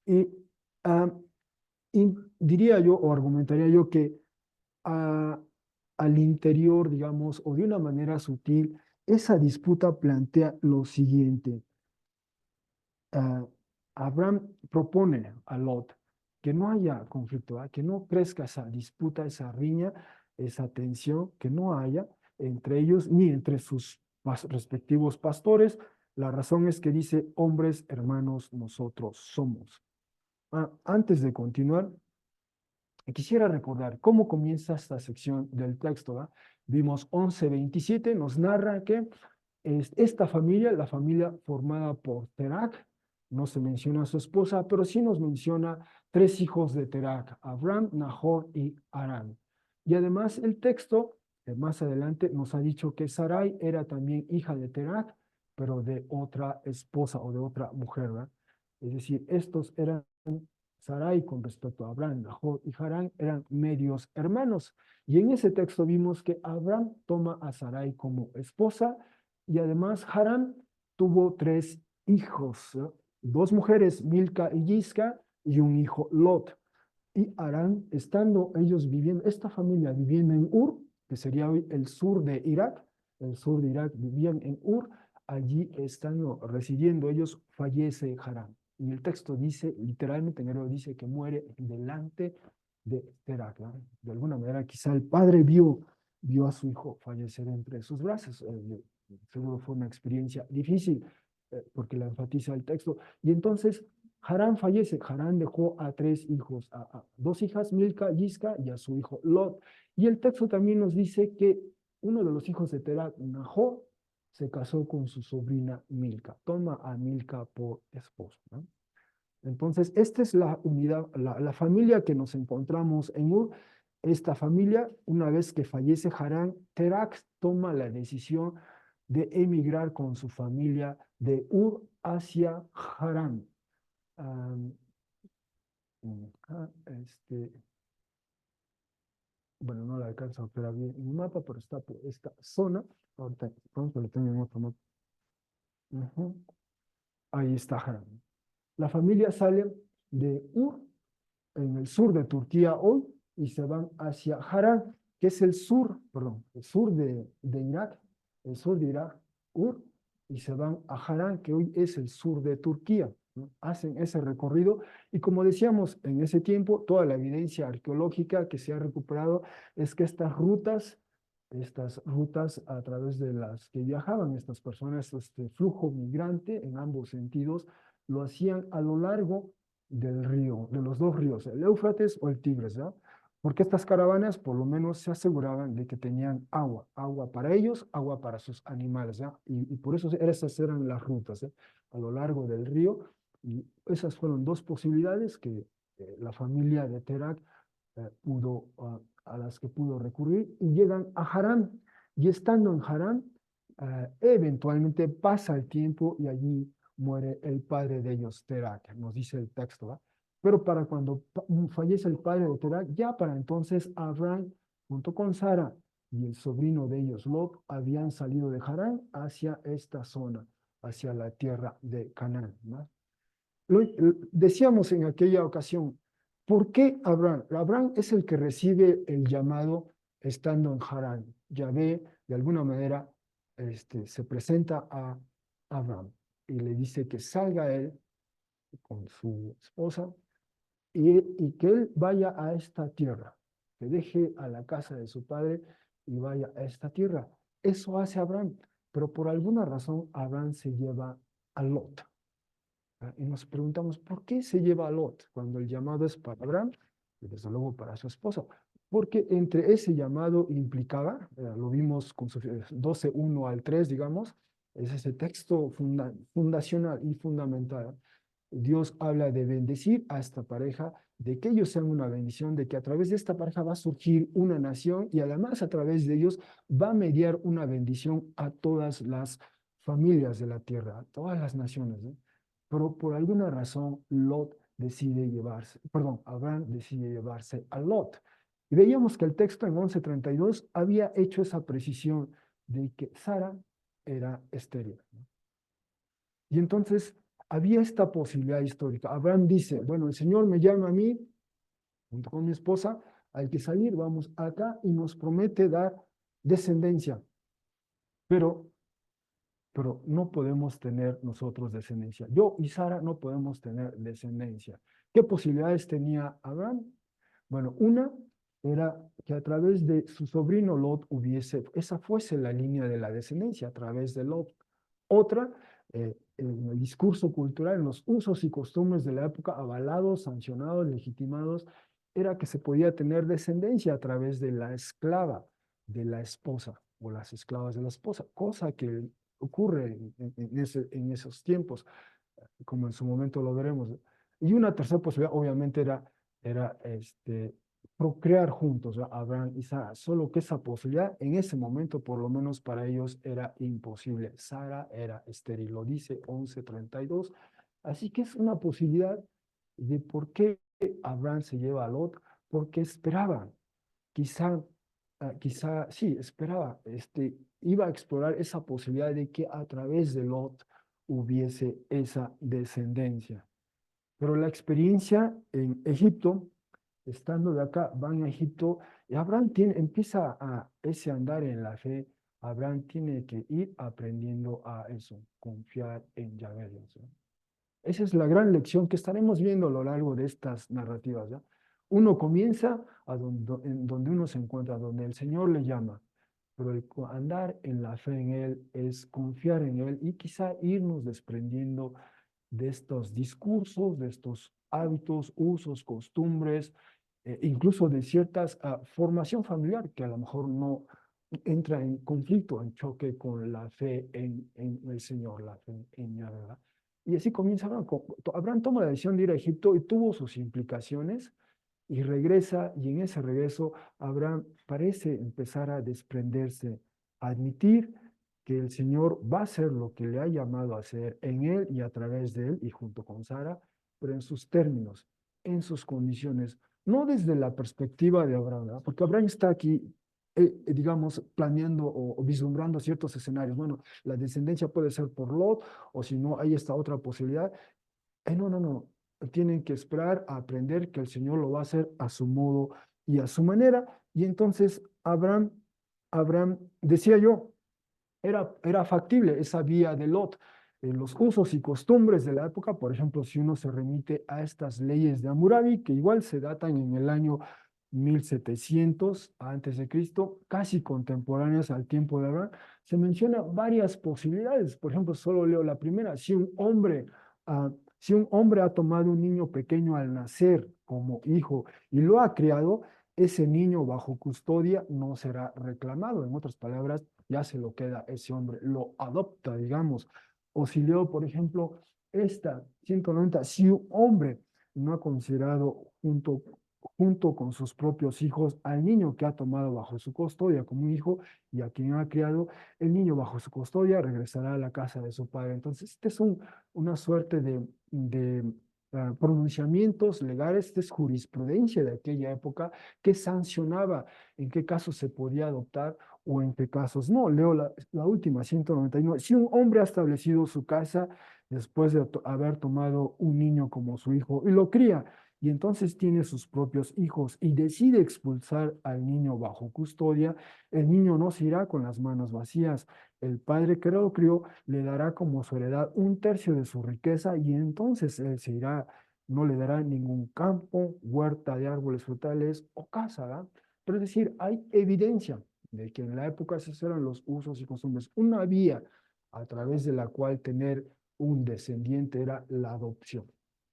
Y ah, y diría yo o argumentaría yo que a- al interior, digamos, o de una manera sutil, esa disputa plantea lo siguiente. ah, Abraham propone a Lot que no haya conflicto, que no crezca esa disputa, esa riña, esa tensión, que no haya entre ellos ni entre sus respectivos pastores. La razón es que dice, hombres hermanos nosotros somos. Antes de continuar, quisiera recordar cómo comienza esta sección del texto, ¿verdad? Vimos 11:27, nos narra que esta familia, la familia formada por Terak, no se menciona a su esposa, pero sí nos menciona tres hijos de Terak, Abraham, Nahor y Harán. Y además el texto, más adelante, nos ha dicho que Sarai era también hija de Terak, pero de otra esposa o de otra mujer, ¿verdad? Es decir, estos eran Sarai con respecto a Abraham, Nahor y Harán eran medios hermanos. Y en ese texto vimos que Abraham toma a Sarai como esposa y además Harán tuvo tres hijos, ¿no? Dos mujeres, Milca y Yisca, y un hijo, Lot. Y Harán, estando ellos viviendo, esta familia viviendo en Ur, que sería hoy el sur de Irak, vivían en Ur, allí estando residiendo ellos, fallece Harán. Y el texto dice, literalmente en hebreo dice que muere delante de Terak, ¿no? De alguna manera, quizá el padre vio a su hijo fallecer entre sus brazos. Seguro fue una experiencia difícil, porque la enfatiza el texto. Y entonces Harán fallece. Harán dejó a tres hijos, a dos hijas, Milca, Yisca, y a su hijo Lot. Y el texto también nos dice que uno de los hijos de Terak, Nahor, se casó con su sobrina Milca. Toma a Milca por esposa, ¿no? Entonces, esta es la unidad, la familia que nos encontramos en Ur. Esta familia, una vez que fallece Harán, Terak toma la decisión de emigrar con su familia de Ur hacia Harán. Um, bueno, no la alcanzo a ver bien en el mapa, pero está por esta zona. Ahorita pronto lo tengo en otro mapa. Ujú. Ahí está Harán. La familia sale de Ur, en el sur de Turquía hoy, y se van hacia Harán, que es el sur, perdón, el sur de Irak, el sur de Irak, Ur, y se van a Harán, que hoy es el sur de Turquía, ¿no? Hacen ese recorrido y como decíamos en ese tiempo, toda la evidencia arqueológica que se ha recuperado es que estas rutas a través de las que viajaban estas personas, este flujo migrante en ambos sentidos, lo hacían a lo largo del río, de los dos ríos, el Éufrates o el Tigris, ¿ya? Porque estas caravanas por lo menos se aseguraban de que tenían agua, agua para ellos, agua para sus animales, ¿ya? Y por eso esas eran las rutas, ¿eh? A lo largo del río, y esas fueron dos posibilidades que la familia de Terak a las que pudo recurrir, y llegan a Harán, y estando en Harán, eventualmente pasa el tiempo y allí muere el padre de ellos, Terak, nos dice el texto, ¿va? Pero para cuando fallece el padre de Terak, ya para entonces Abraham, junto con Sara y el sobrino de ellos, Lot, habían salido de Harán hacia esta zona, hacia la tierra de Canaán, ¿no? Decíamos en aquella ocasión, ¿por qué Abraham? Abraham es el que recibe el llamado estando en Harán. Yahvé, de alguna manera, se presenta a Abraham y le dice que salga él con su esposa y que él vaya a esta tierra, que deje a la casa de su padre y vaya a esta tierra. Eso hace Abraham, pero por alguna razón Abraham se lleva a Lot. Y nos preguntamos, ¿por qué se lleva a Lot cuando el llamado es para Abraham y desde luego para su esposa? Porque entre ese llamado implicaba, lo vimos con 12:1 al 3, digamos, es ese texto fundacional y fundamental. Dios habla de bendecir a esta pareja, de que ellos sean una bendición, de que a través de esta pareja va a surgir una nación y además a través de ellos va a mediar una bendición a todas las familias de la tierra, a todas las naciones, ¿no? Pero por alguna razón Lot decide llevarse, perdón, Abraham decide llevarse a Lot. Y veíamos que el texto en 11:32 había hecho esa precisión de que Sara era estéril, ¿no? Y entonces había esta posibilidad histórica. Abraham dice, bueno, el Señor me llama a mí, junto con mi esposa, hay que salir, vamos acá y nos promete dar descendencia, pero no podemos tener nosotros descendencia. Yo y Sara no podemos tener descendencia. ¿Qué posibilidades tenía Abraham? Bueno, una era que a través de su sobrino Lot esa fuese la línea de la descendencia, a través de Lot. Otra, en el discurso cultural, en los usos y costumbres de la época, avalados, sancionados, legitimados, era que se podía tener descendencia a través de la esclava de la esposa o las esclavas de la esposa, cosa que ocurre en esos tiempos, como en su momento lo veremos. Y una tercera posibilidad, obviamente, era procrear juntos, ¿verdad? Abraham y Sara, solo que esa posibilidad en ese momento, por lo menos para ellos, era imposible. Sara era estéril, lo dice 11:32. Así que es una posibilidad de por qué Abraham se lleva a Lot, porque esperaban, quizá, quizá, sí, esperaba, iba a explorar esa posibilidad de que a través de Lot hubiese esa descendencia. Pero la experiencia en Egipto, estando de acá, van a Egipto, y Abraham empieza a ese andar en la fe. Abraham tiene que ir aprendiendo a eso, confiar en Yahvé, ¿sí? Esa es la gran lección que estaremos viendo a lo largo de estas narrativas, ¿ya? Uno comienza en donde uno se encuentra, donde el Señor le llama, pero andar en la fe en Él es confiar en Él y quizá irnos desprendiendo de estos discursos, de estos hábitos, usos, costumbres, incluso de ciertas formación familiar que a lo mejor no entra en conflicto, en choque con la fe en el Señor, la fe en Yahvé, ¿verdad? Y así comienza Abraham. Abraham toma la decisión de ir a Egipto y tuvo sus implicaciones y regresa, y en ese regreso Abraham parece empezar a desprenderse, a admitir que el Señor va a hacer lo que le ha llamado a hacer en él y a través de él y junto con Sara, pero en sus términos, en sus condiciones, no desde la perspectiva de Abraham, ¿verdad? Porque Abraham está aquí, digamos, planeando o vislumbrando ciertos escenarios. Bueno, la descendencia puede ser por Lot, o si no, hay esta otra posibilidad. No, no, no. Tienen que esperar a aprender que el Señor lo va a hacer a su modo y a su manera. Y entonces Abraham decía yo, era factible esa vía de Lot. Los usos y costumbres de la época, por ejemplo, si uno se remite a estas leyes de Hammurabi, que igual se datan en el año 1700 antes de Cristo, casi contemporáneas al tiempo de Abraham, se menciona varias posibilidades. Por ejemplo, solo leo la primera. Si un hombre ha tomado un niño pequeño al nacer como hijo y lo ha criado, ese niño bajo custodia no será reclamado. En otras palabras, ya se lo queda ese hombre, lo adopta, digamos. O si leo, por ejemplo, esta 190, si un hombre no ha considerado junto con sus propios hijos al niño que ha tomado bajo su custodia como un hijo y a quien ha criado, el niño bajo su custodia regresará a la casa de su padre. Entonces, este es una suerte de pronunciamientos legales, esta es jurisprudencia de aquella época que sancionaba en qué casos se podía adoptar o en qué casos no. Leo la última, 199. Si un hombre ha establecido su casa después de haber tomado un niño como su hijo y lo cría, y entonces tiene sus propios hijos y decide expulsar al niño bajo custodia, el niño no se irá con las manos vacías. El padre que lo crió le dará como su heredad un tercio de su riqueza y entonces él se irá, no le dará ningún campo, huerta de árboles frutales o casa, ¿verdad? Pero es decir, hay evidencia de que en la época esos eran los usos y costumbres. Una vía a través de la cual tener un descendiente era la adopción.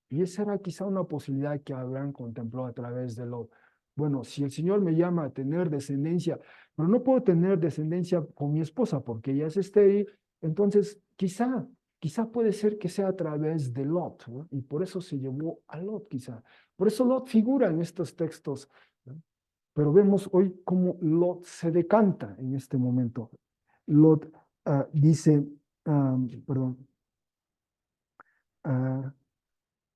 Y esa era quizá una posibilidad que Abraham contempló a través de Lot. Bueno, si el Señor me llama a tener descendencia, pero no puedo tener descendencia con mi esposa porque ella es estéril, entonces quizá puede ser que sea a través de Lot, ¿no? Y por eso se llevó a Lot, quizá. Por eso Lot figura en estos textos, ¿no? Pero vemos hoy cómo Lot se decanta en este momento. Lot dice, perdón, ah,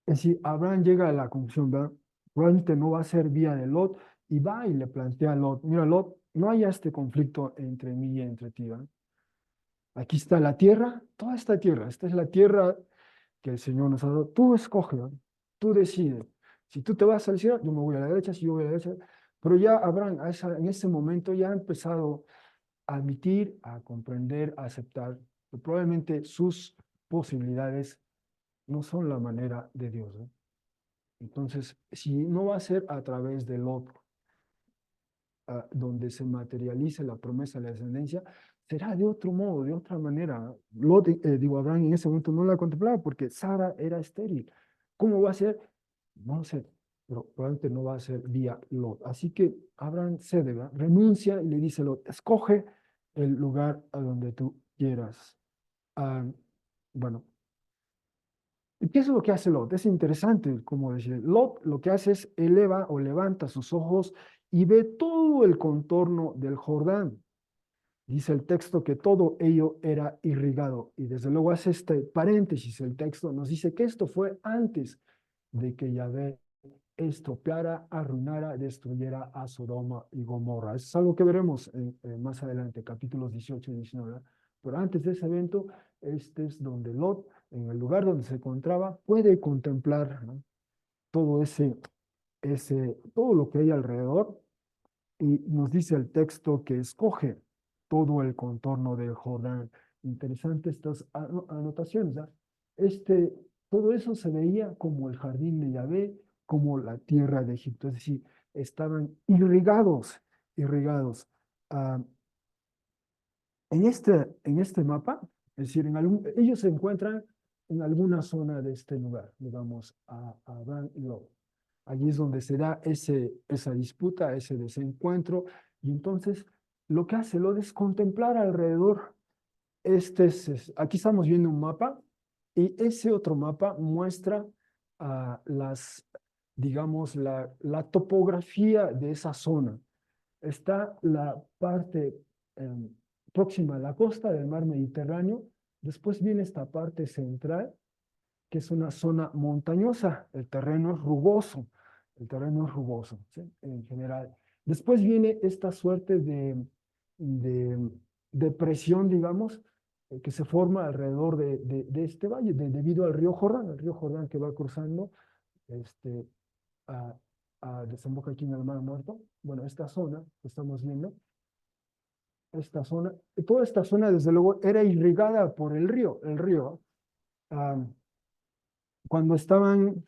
es decir, Abraham llega a la conclusión, ¿verdad? Probablemente no va a ser vía de Lot, y va y le plantea a Lot, mira Lot, no haya este conflicto entre mí y entre ti, ¿verdad? Aquí está la tierra, toda esta es la tierra que el Señor nos ha dado, tú escoge, ¿verdad? Tú decides. Si tú te vas al cielo, yo me voy a la derecha, si yo voy a la derecha. Pero ya Abraham en ese momento ya ha empezado a admitir, a comprender, a aceptar que probablemente sus posibilidades no son la manera de Dios, ¿no? Entonces, si no va a ser a través del otro, donde se materialice la promesa de la descendencia, será de otro modo, de otra manera. Abraham en ese momento no la contemplaba porque Sara era estéril. ¿Cómo va a ser? No lo sé, pero probablemente no va a ser vía Lot. Así que Abraham cede, ¿verdad? Renuncia y le dice a Lot, escoge el lugar a donde tú quieras. Ah, bueno, ¿y qué es lo que hace Lot? Es interesante, como decir, Lot lo que hace es eleva o levanta sus ojos y ve todo el contorno del Jordán. Dice el texto que todo ello era irrigado. Y desde luego hace este paréntesis, el texto nos dice que esto fue antes de que Yahvé estropeara, arruinara, destruyera a Sodoma y Gomorra. Eso es algo que veremos más adelante, capítulos 18 y 19. ¿Verdad? Pero antes de ese evento, este es donde Lot, en el lugar donde se encontraba, puede contemplar, ¿no? todo todo lo que hay alrededor. Y nos dice el texto que escoge todo el contorno del Jordán. Interesante estas anotaciones, ¿verdad? Este, todo eso se veía como el jardín de Yahvé, como la tierra de Egipto, es decir, estaban irrigados. Ah, en este mapa, es decir, ellos se encuentran en alguna zona de este lugar, digamos, a Abraham y Lot. Allí es donde se da esa disputa, ese desencuentro, y entonces lo que hace Lot es contemplar alrededor. Aquí estamos viendo un mapa, y ese otro mapa muestra digamos, la topografía de esa zona. Está la parte em, próxima a la costa del mar Mediterráneo. Después viene esta parte central, que es una zona montañosa. El terreno es rugoso, ¿sí? En general. Después viene esta suerte de depresión, digamos, que se forma alrededor de este valle, debido al río Jordán, el río Jordán que va cruzando este, a, desemboca aquí en el Mar Muerto. Bueno, esta zona que estamos viendo toda esta zona desde luego era irrigada por el río. ah, Cuando estaban,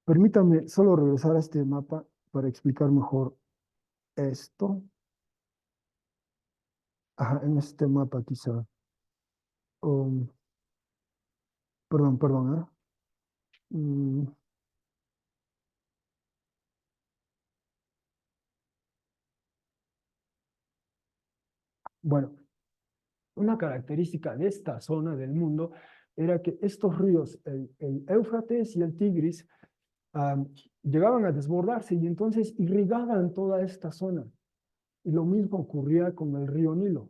permítame solo regresar a este mapa para explicar mejor esto. Ajá, en este mapa quizá. Um, perdón, ¿eh? Mm, bueno, una característica de esta zona del mundo era que estos ríos, el Éufrates y el Tigris, am, llegaban a desbordarse y entonces irrigaban toda esta zona. Y lo mismo ocurría con el río Nilo,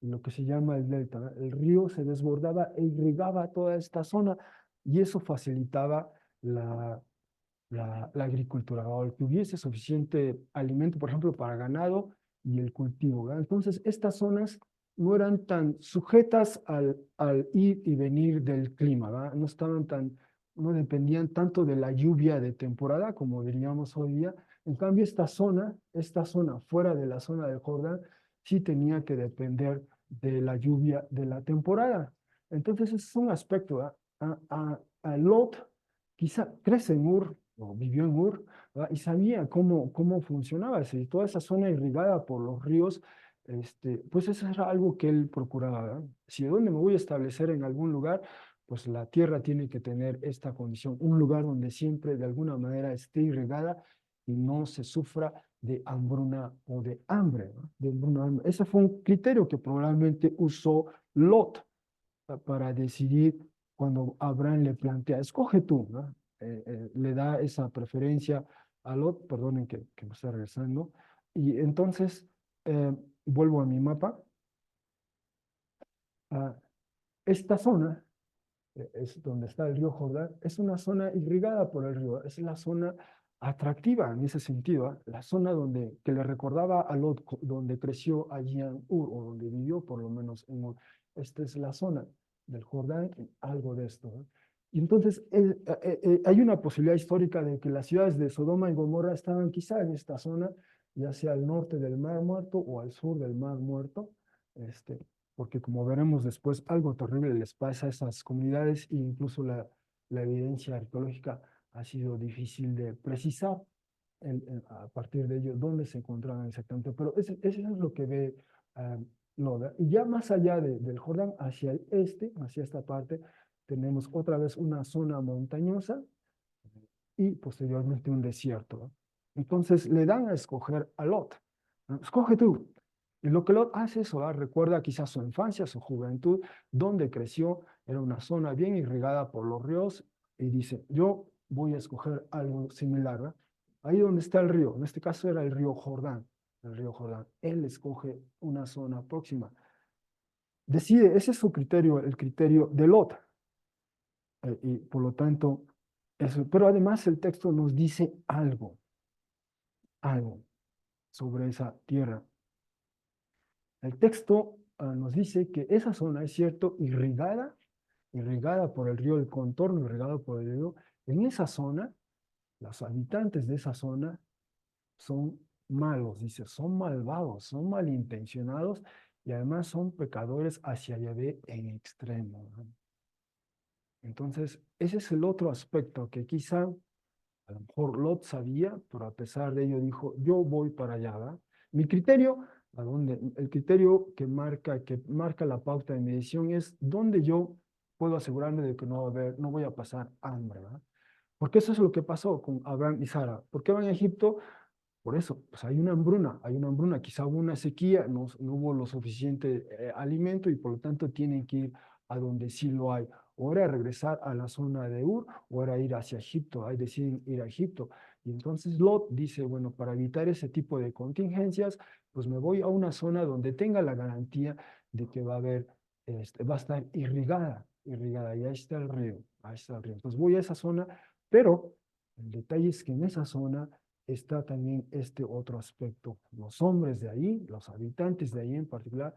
en lo que se llama el delta, ¿no? El río se desbordaba e irrigaba toda esta zona y eso facilitaba la, la agricultura, o que hubiese suficiente alimento, por ejemplo, para ganado y el cultivo, ¿verdad? Entonces, estas zonas no eran tan sujetas al ir y venir del clima, ¿verdad? No estaban tan, no dependían tanto de la lluvia de temporada, como diríamos hoy día. En cambio, esta zona fuera de la zona del Jordán, sí tenía que depender de la lluvia de la temporada. Entonces, ese es un aspecto, ¿verdad? A Lot quizá crece en Ur o vivió en Ur, ¿verdad? Y sabía cómo funcionaba. Si toda esa zona irrigada por los ríos, pues eso era algo que él procuraba, ¿verdad? Si de dónde me voy a establecer en algún lugar, pues la tierra tiene que tener esta condición, un lugar donde siempre de alguna manera esté irrigada y no se sufra de hambruna o de hambre, ¿no? De hambruna, hambre. Ese fue un criterio que probablemente usó Lot para decidir cuando Abraham le plantea, escoge tú, ¿no? Le da esa preferencia a Lot, perdonen que me está regresando, y entonces eh, vuelvo a mi mapa. Ah, esta zona es donde está el río Jordán, es una zona irrigada por el río, es la zona atractiva en ese sentido, ¿ah? La zona que le recordaba a Lot, donde creció allí en Ur, o donde vivió por lo menos en Ur. Esta es la zona del Jordán, algo de esto, ¿no? Y entonces hay una posibilidad histórica de que las ciudades de Sodoma y Gomorra estaban quizá en esta zona, ya sea al norte del Mar Muerto o al sur del Mar Muerto, este, porque como veremos después, algo terrible les pasa a esas comunidades e incluso la evidencia arqueológica ha sido difícil de precisar a partir de ello dónde se encontraban exactamente. Pero eso es lo que ve Loda. Y ya más allá del Jordán, hacia el este, hacia esta parte, tenemos otra vez una zona montañosa y posteriormente un desierto, ¿no? Entonces le dan a escoger a Lot, ¿no? Escoge tú. Y lo que Lot hace es, recuerda quizás su infancia, su juventud, donde creció, era una zona bien irrigada por los ríos, y dice, yo voy a escoger algo similar, ¿verdad? Ahí donde está el río, en este caso era el río Jordán, el río Jordán. Él escoge una zona próxima. Decide, ese es su criterio, el criterio de Lot. Y por lo tanto, eso, pero además el texto nos dice algo sobre esa tierra. El texto nos dice que esa zona es cierto, irrigada por el río, el contorno irrigado por el río. En esa zona, los habitantes de esa zona son malos, dice, son malvados, son malintencionados y además son pecadores hacia Yahvé en extremo, ¿no? Entonces, ese es el otro aspecto que quizá a lo mejor Lot sabía, pero a pesar de ello dijo, yo voy para allá, ¿verdad? Mi criterio, el criterio que marca la pauta de mi decisión es dónde yo puedo asegurarme de que no voy a pasar hambre, ¿verdad? Porque eso es lo que pasó con Abraham y Sara. ¿Por qué van a Egipto? Por eso, pues hay una hambruna, quizá hubo una sequía, no hubo lo suficiente alimento y por lo tanto tienen que ir a donde sí lo hay. O era regresar a la zona de Ur, o era ir hacia Egipto, ahí deciden ir a Egipto. Y entonces Lot dice, bueno, para evitar ese tipo de contingencias, pues me voy a una zona donde tenga la garantía de que va a estar irrigada, y ahí está el río, ahí está el río. Entonces voy a esa zona, pero el detalle es que en esa zona está también este otro aspecto. Los hombres de ahí, los habitantes de ahí en particular,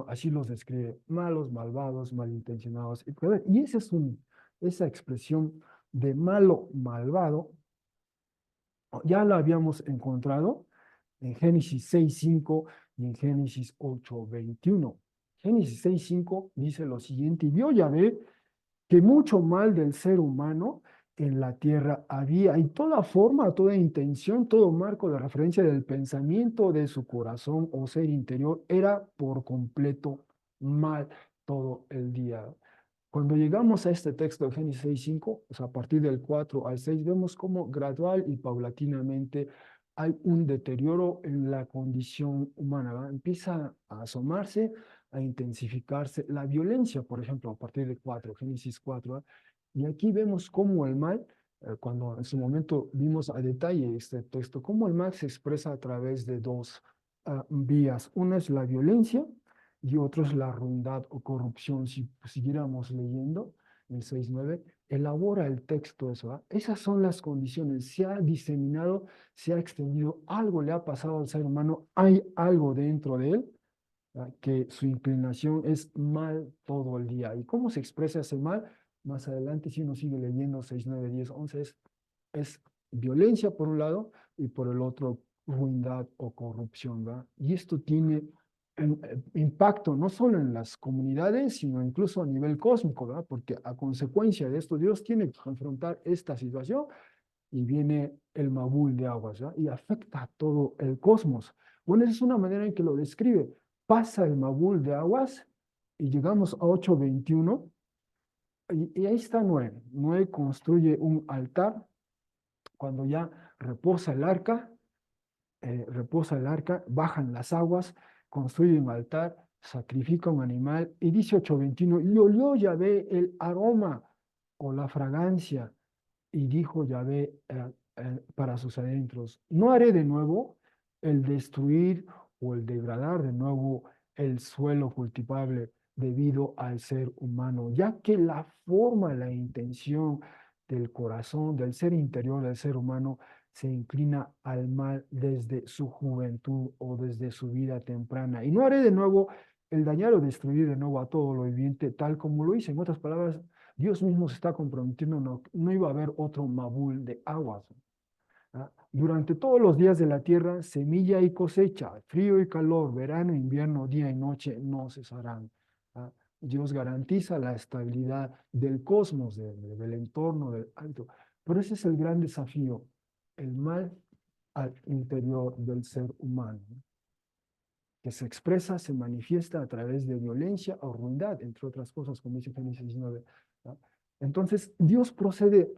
así los describe, malos, malvados, malintencionados. Y esa expresión de malo, malvado, ya la habíamos encontrado en Génesis 6:5, y en Génesis 8:21. Génesis 6:5 dice lo siguiente: y vio Yahvé que mucho mal del ser humano en la tierra había, y toda forma, toda intención, todo marco de referencia del pensamiento de su corazón o ser interior era por completo mal todo el día. Cuando llegamos a este texto de Génesis 6:5, o sea, a partir del 4 al 6, vemos cómo gradual y paulatinamente hay un deterioro en la condición humana, ¿verdad? Empieza a asomarse, a intensificarse la violencia, por ejemplo, a partir de 4, Génesis 4, ¿verdad? Y aquí vemos cómo el mal, cuando en su momento vimos a detalle este texto, cómo el mal se expresa a través de dos vías. Una es la violencia y otro es la ruindad o corrupción. Si siguiéramos leyendo el 6:9, elabora el texto eso, ¿ah? Esas son las condiciones. Se ha diseminado, se ha extendido, algo le ha pasado al ser humano, hay algo dentro de él, ¿ah? Que su inclinación es mal todo el día. ¿Y cómo se expresa ese mal? Más adelante, si uno sigue leyendo 6, 9, 10, 11, es violencia por un lado y por el otro ruindad o corrupción, ¿verdad? Y esto tiene un impacto no solo en las comunidades, sino incluso a nivel cósmico, ¿verdad? Porque a consecuencia de esto Dios tiene que confrontar esta situación y viene el Mabul de aguas, ¿verdad? Y afecta a todo el cosmos. Bueno, esa es una manera en que lo describe. Pasa el Mabul de aguas y llegamos a 8:21 y ahí está Noé. Noé construye un altar cuando ya reposa el arca, bajan las aguas, construye un altar, sacrifica un animal, y dice 8:21, y olió Yahvé el aroma o la fragancia, y dijo Yahvé para sus adentros, no haré de nuevo el destruir o el degradar de nuevo el suelo cultivable debido al ser humano, ya que la forma, la intención del corazón, del ser interior del ser humano, se inclina al mal desde su juventud o desde su vida temprana. Y no haré de nuevo el dañar o destruir de nuevo a todo lo viviente, tal como lo hice. En otras palabras, Dios mismo se está comprometiendo, no iba a haber otro Mabul de aguas. ¿Ah? Durante todos los días de la tierra, semilla y cosecha, frío y calor, verano, invierno, día y noche no cesarán. ¿Ah? Dios garantiza la estabilidad del cosmos, del entorno, del alto. Pero ese es el gran desafío, el mal al interior del ser humano, ¿no? Que se expresa, se manifiesta a través de violencia o ruindad, entre otras cosas, como dice Génesis 19. ¿No? Entonces, Dios procede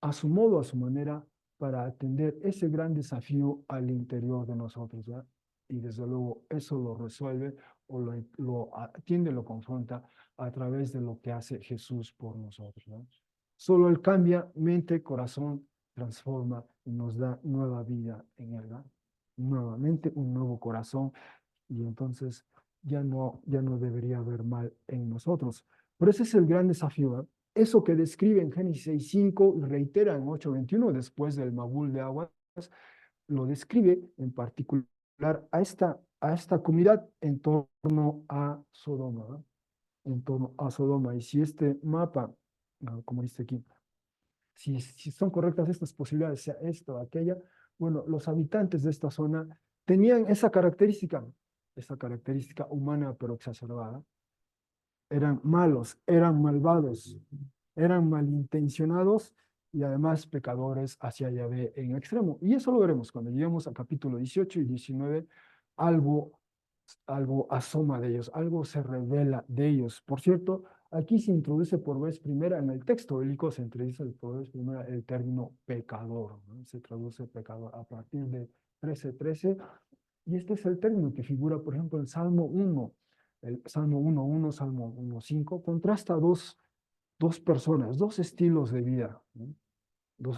a su modo, a su manera, para atender ese gran desafío al interior de nosotros, ¿verdad? Y desde luego eso lo resuelve o lo atiende, lo confronta a través de lo que hace Jesús por nosotros, ¿no? Solo Él cambia mente, corazón, transforma y nos da nueva vida en Él, ¿verdad? Nuevamente un nuevo corazón y entonces ya no debería haber mal en nosotros. Pero ese es el gran desafío, ¿eh? Eso que describe en Génesis 6:5 y reitera en 8:21 después del Mabul de aguas, lo describe en particular a esta comunidad en torno a Sodoma, ¿no? En torno a Sodoma. Y si este mapa, como dice aquí, si son correctas estas posibilidades, sea esto o aquella, bueno, los habitantes de esta zona tenían esa característica humana pero exacerbada. Eran malos, eran malvados, eran malintencionados y además pecadores hacia Yahvé en extremo. Y eso lo veremos cuando lleguemos a capítulo 18 y 19, algo, algo asoma de ellos, algo se revela de ellos. Por cierto, aquí se introduce por vez primera en el texto bíblico, se introduce por vez primera el término pecador, ¿no? Se traduce pecador a partir de 13:13, y este es el término que figura, por ejemplo, en Salmo 1, el Salmo 1:1, Salmo 1:5, contrasta dos personas, dos estilos de vida, ¿no?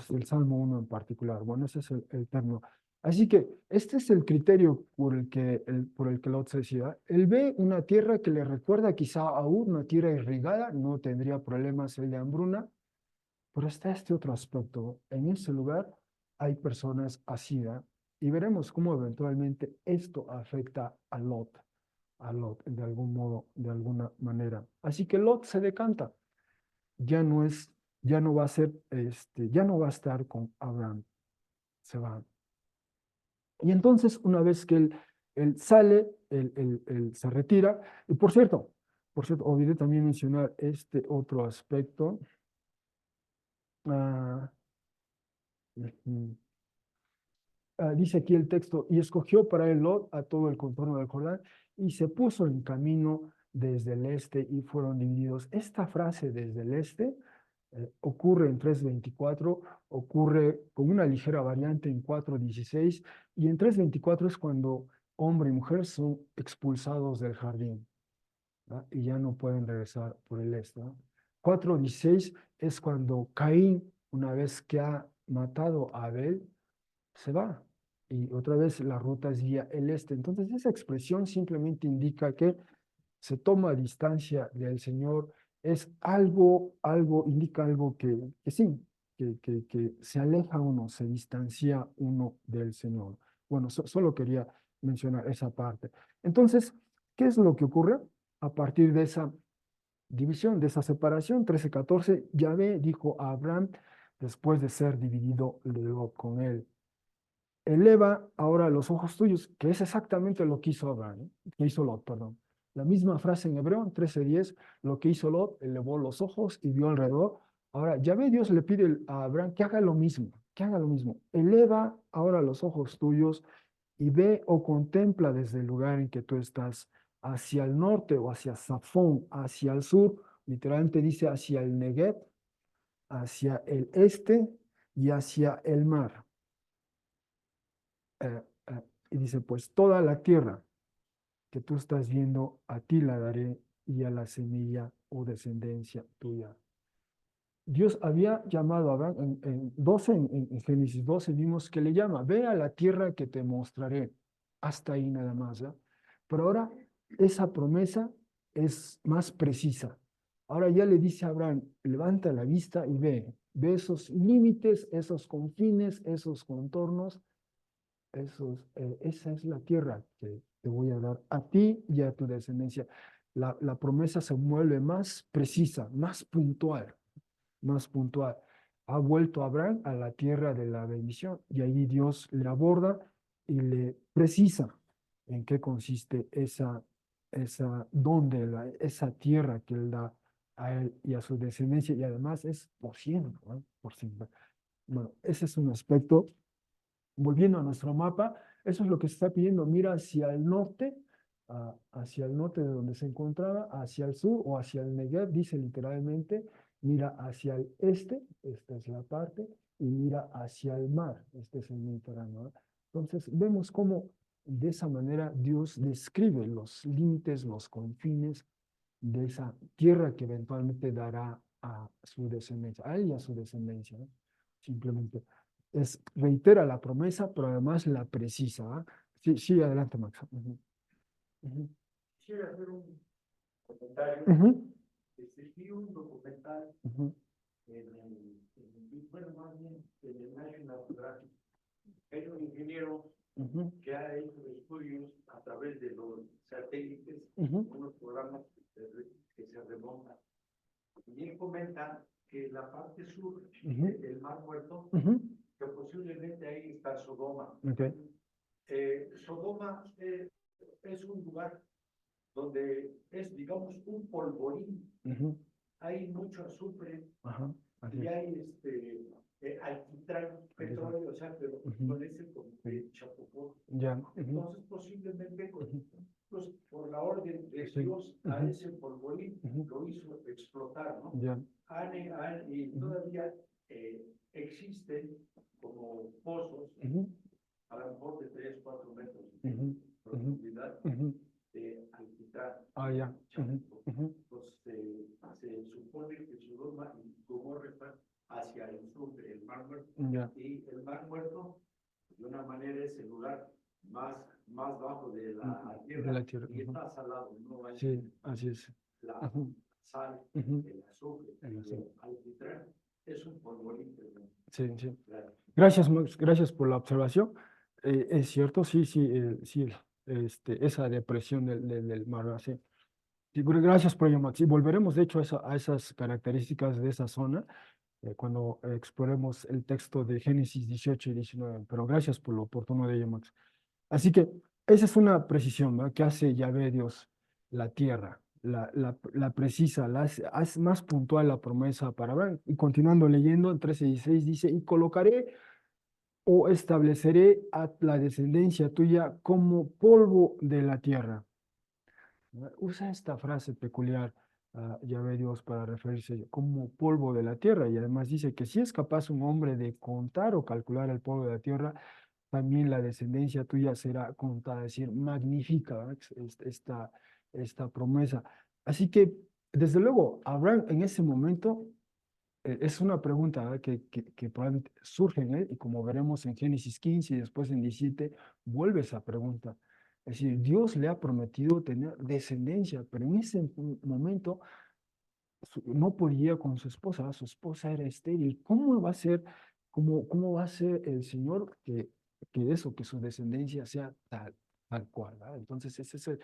El Salmo 1 en particular. Bueno, ese es el término. Así que este es el criterio por el que Lot se decía. Él ve una tierra que le recuerda quizá a una tierra irrigada, no tendría problemas el de hambruna, pero está este otro aspecto. En ese lugar hay personas así, ¿verdad? Y veremos cómo eventualmente esto afecta a Lot de algún modo, de alguna manera. Así que Lot se decanta, ya no es, ya no va a ser, ya no va a estar con Abraham, se va. Y entonces, una vez que Él sale, él se retira. Y por cierto, olvidé también mencionar este otro aspecto. Ah, ujú. Dice aquí el texto, y escogió para él Lot a todo el contorno del Jordán, y se puso en camino desde el este, y fueron divididos. Esta frase desde el este ocurre en 3:24, ocurre con una ligera variante en 4:16, y en 3:24 es cuando hombre y mujer son expulsados del jardín, ¿verdad? Y ya no pueden regresar por el este, ¿no? 4:16 es cuando Caín, una vez que ha matado a Abel, se va. Y otra vez la ruta es vía el este. Entonces esa expresión simplemente indica que se toma distancia del Señor, es indica algo que sí, que se aleja uno, se distancia uno del Señor. Bueno, solo quería mencionar esa parte. Entonces, ¿qué es lo que ocurre? A partir de esa división, de esa separación, 13:14, Yahvé dijo a Abraham, después de ser dividido luego con él, eleva ahora los ojos tuyos, que es exactamente lo que hizo Abraham, que hizo Lot, perdón. La misma frase en hebreo, en 13:10, lo que hizo Lot, elevó los ojos y vio alrededor. Ahora, ya ve, Dios le pide a Abraham que haga lo mismo, que haga lo mismo. Eleva ahora los ojos tuyos y ve o contempla desde el lugar en que tú estás, hacia el norte o hacia Safón, hacia el sur, literalmente dice hacia el Negev, hacia el este y hacia el mar. eh, y dice, pues toda la tierra que tú estás viendo, a ti la daré y a la semilla o descendencia tuya. Dios había llamado a Abraham en 12, en Génesis 12 vimos que le llama, ve a la tierra que te mostraré. Hasta ahí nada más, ¿ya? Pero ahora esa promesa es más precisa. Ahora ya le dice a Abraham, levanta la vista y ve esos límites, esos confines, esos contornos, esa es la tierra que te voy a dar a ti y a tu descendencia. La promesa se vuelve más precisa, más puntual, más puntual. Ha vuelto Abraham a la tierra de la bendición y ahí Dios le aborda y le precisa en qué consiste esa tierra que él da a él y a su descendencia, y además es por siempre, ¿no? Por siempre. Bueno, ese es un aspecto. Volviendo a nuestro mapa, eso es lo que se está pidiendo. Mira hacia el norte de donde se encontraba, hacia el sur o hacia el Negev, dice literalmente, mira hacia el este, esta es la parte, y mira hacia el mar, este es el Mediterráneo, ¿no? Entonces, vemos cómo de esa manera Dios describe los límites, los confines de esa tierra que eventualmente dará a su descendencia, a él y a su descendencia, ¿no? Simplemente reitera la promesa, pero además la precisa, ¿ah? Sí, sí, adelante, Max. Ujú, ujú, Quisiera hacer un comentario. ujú, Vi un documental ujú, bueno, más bien en el National Geographic. Hay un ingeniero ujú, que ha hecho estudios a través de los satélites, ujú, unos programas que se remontan. Y él comenta que la parte sur ujú, del Mar Muerto, ujú. que posiblemente ahí está Sodoma. Ok. Sodoma es un lugar donde es, digamos, un polvorín. Ujú, Hay mucho azufre ajá, así y es. hay alquitrán, Así es. petróleo, o sea, pero Ujú, con ese como sí, que chapopote. ya. Ujú, Entonces, posiblemente ujú, pues, por la orden de sí, Dios a ujú, ese polvorín ujú, lo hizo explotar, ¿no? ya. Y Ujú, todavía existen como pozos, ujú, a lo mejor de 3, 4 metros de ujú, ujú, profundidad ujú. de alquitrán. Ah, ya. Ujú, ujú, Pues se supone que Sodoma y Gomorra están hacia el sur del Mar Muerto. ya. Y el Mar Muerto, de una manera, es el lugar más bajo de la De tierra la tierra. y Ujú. está salado, no hay Sí, así es. la Ujú, sal, ujú. el azufre En y la sal. el alquitrán. Es un polvorín tremendo. Sí, sí. Claro. Gracias, Max, gracias por la observación. Es cierto, sí, sí, sí, esa depresión del mar, sí. Sí, gracias por ello, Max. Y volveremos, de hecho, a esas características de esa zona cuando exploremos el texto de Génesis 18 y 19. Pero gracias por lo oportuno de ello, Max. Así que esa es una precisión, ¿verdad? Que hace Yahvé Dios la tierra, la precisa, hace más puntual la promesa para Abraham. Y continuando leyendo, en 13:16 dice, y colocaré o estableceré a la descendencia tuya como polvo de la tierra. ¿No? Usa esta frase peculiar, Yahvé Dios, para referirse como polvo de la tierra. Y además dice que si es capaz un hombre de contar o calcular el polvo de la tierra, también la descendencia tuya será contada, es decir, magnífica, ¿verdad? Esta promesa. Así que, desde luego, Abraham en ese momento es una pregunta, ¿verdad? Que probablemente surge en él, y como veremos en Génesis 15 y después en 17, vuelve esa pregunta. Es decir, Dios le ha prometido tener descendencia, pero en ese momento no podía con su esposa era estéril. ¿Cómo va a ser, cómo va a ser el Señor que su descendencia sea tal cual, ¿verdad? Entonces, ese es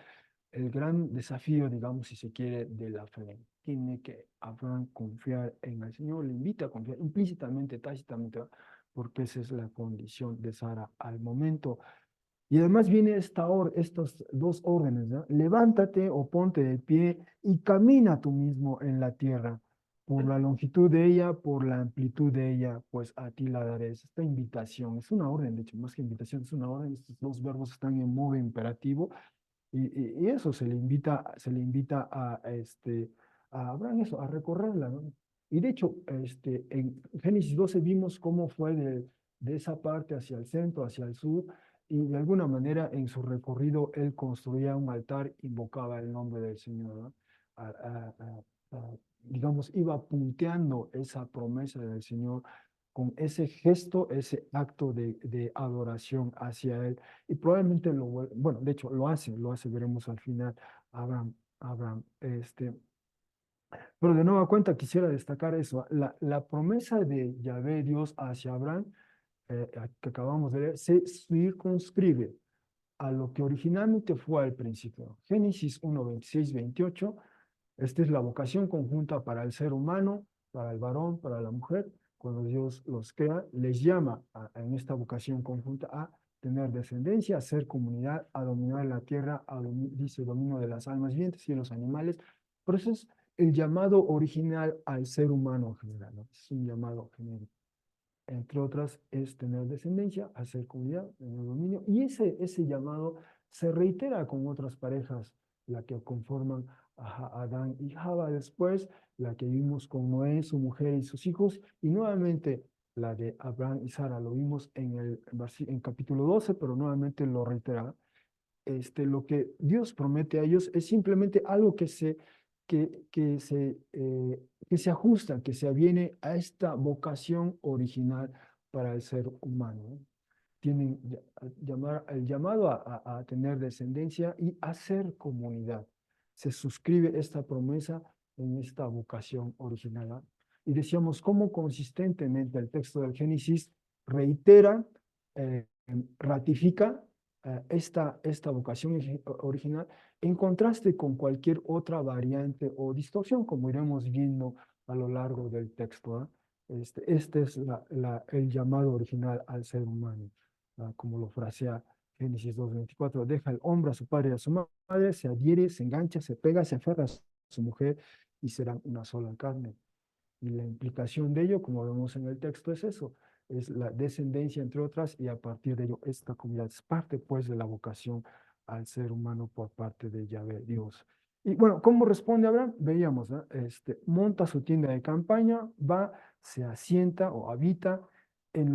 el gran desafío, digamos, si se quiere, de la fe. Tiene que Abraham confiar en el Señor, le invita a confiar implícitamente, tácitamente, ¿verdad? Porque esa es la condición de Sara al momento. Y además viene estos dos órdenes, ¿no? Levántate o ponte de pie y camina tú mismo en la tierra, por la longitud de ella, por la amplitud de ella, pues a ti la daré. Esta invitación es una orden, de hecho, más que invitación, es una orden. Estos dos verbos están en modo imperativo y eso se le invita a Abraham, eso, a recorrerla, ¿no? Y de hecho, en Génesis 12 vimos cómo fue de esa parte hacia el centro, hacia el sur, y de alguna manera en su recorrido él construía un altar, invocaba el nombre del Señor, ¿no? A- a- digamos, iba punteando esa promesa del Señor con ese gesto, ese acto de adoración hacia Él. Y probablemente bueno, de hecho lo hace, veremos al final, Abraham, Abraham, pero de nueva cuenta quisiera destacar eso, la promesa de Yahvé Dios hacia Abraham, que acabamos de leer, se circunscribe a lo que originalmente fue al principio. Génesis 1:26-28. Esta es la vocación conjunta para el ser humano, para el varón, para la mujer. Cuando Dios los crea, les llama en esta vocación conjunta a tener descendencia, a ser comunidad, a dominar la tierra, dice dominio de las almas vivientes y de los animales. Por eso es el llamado original al ser humano en general, ¿no? Es un llamado genérico. Entre otras, es tener descendencia, hacer comunidad, tener dominio. Y ese llamado se reitera con otras parejas, la que conforman a Adán y Java después, la que vimos con Noé, su mujer y sus hijos, y nuevamente la de Abraham y Sara, lo vimos en capítulo 12, pero nuevamente lo reitera. Lo que Dios promete a ellos es simplemente algo que se ajusta, que se aviene a esta vocación original para el ser humano, ¿no? Tienen el llamado a tener descendencia y a ser comunidad. Se suscribe esta promesa en esta vocación original, ¿no? Y decíamos cómo consistentemente el texto del Génesis reitera, eh, ratifica esta vocación original en contraste con cualquier otra variante o distorsión, como iremos viendo a lo largo del texto, ¿eh? Este es el llamado original al ser humano, como lo frasea Génesis 2:24. Deja el hombre a su padre y a su madre, se adhiere, se engancha, se pega, se aferra a su mujer y serán una sola carne. Y la implicación de ello, como vemos en el texto, es eso, es la descendencia, entre otras, y a partir de ello esta comunidad es parte, pues, de la vocación al ser humano por parte de Yahvé, Dios. Y bueno, ¿cómo responde Abraham? Veíamos, ¿no? Monta su tienda de campaña, va, se asienta o habita en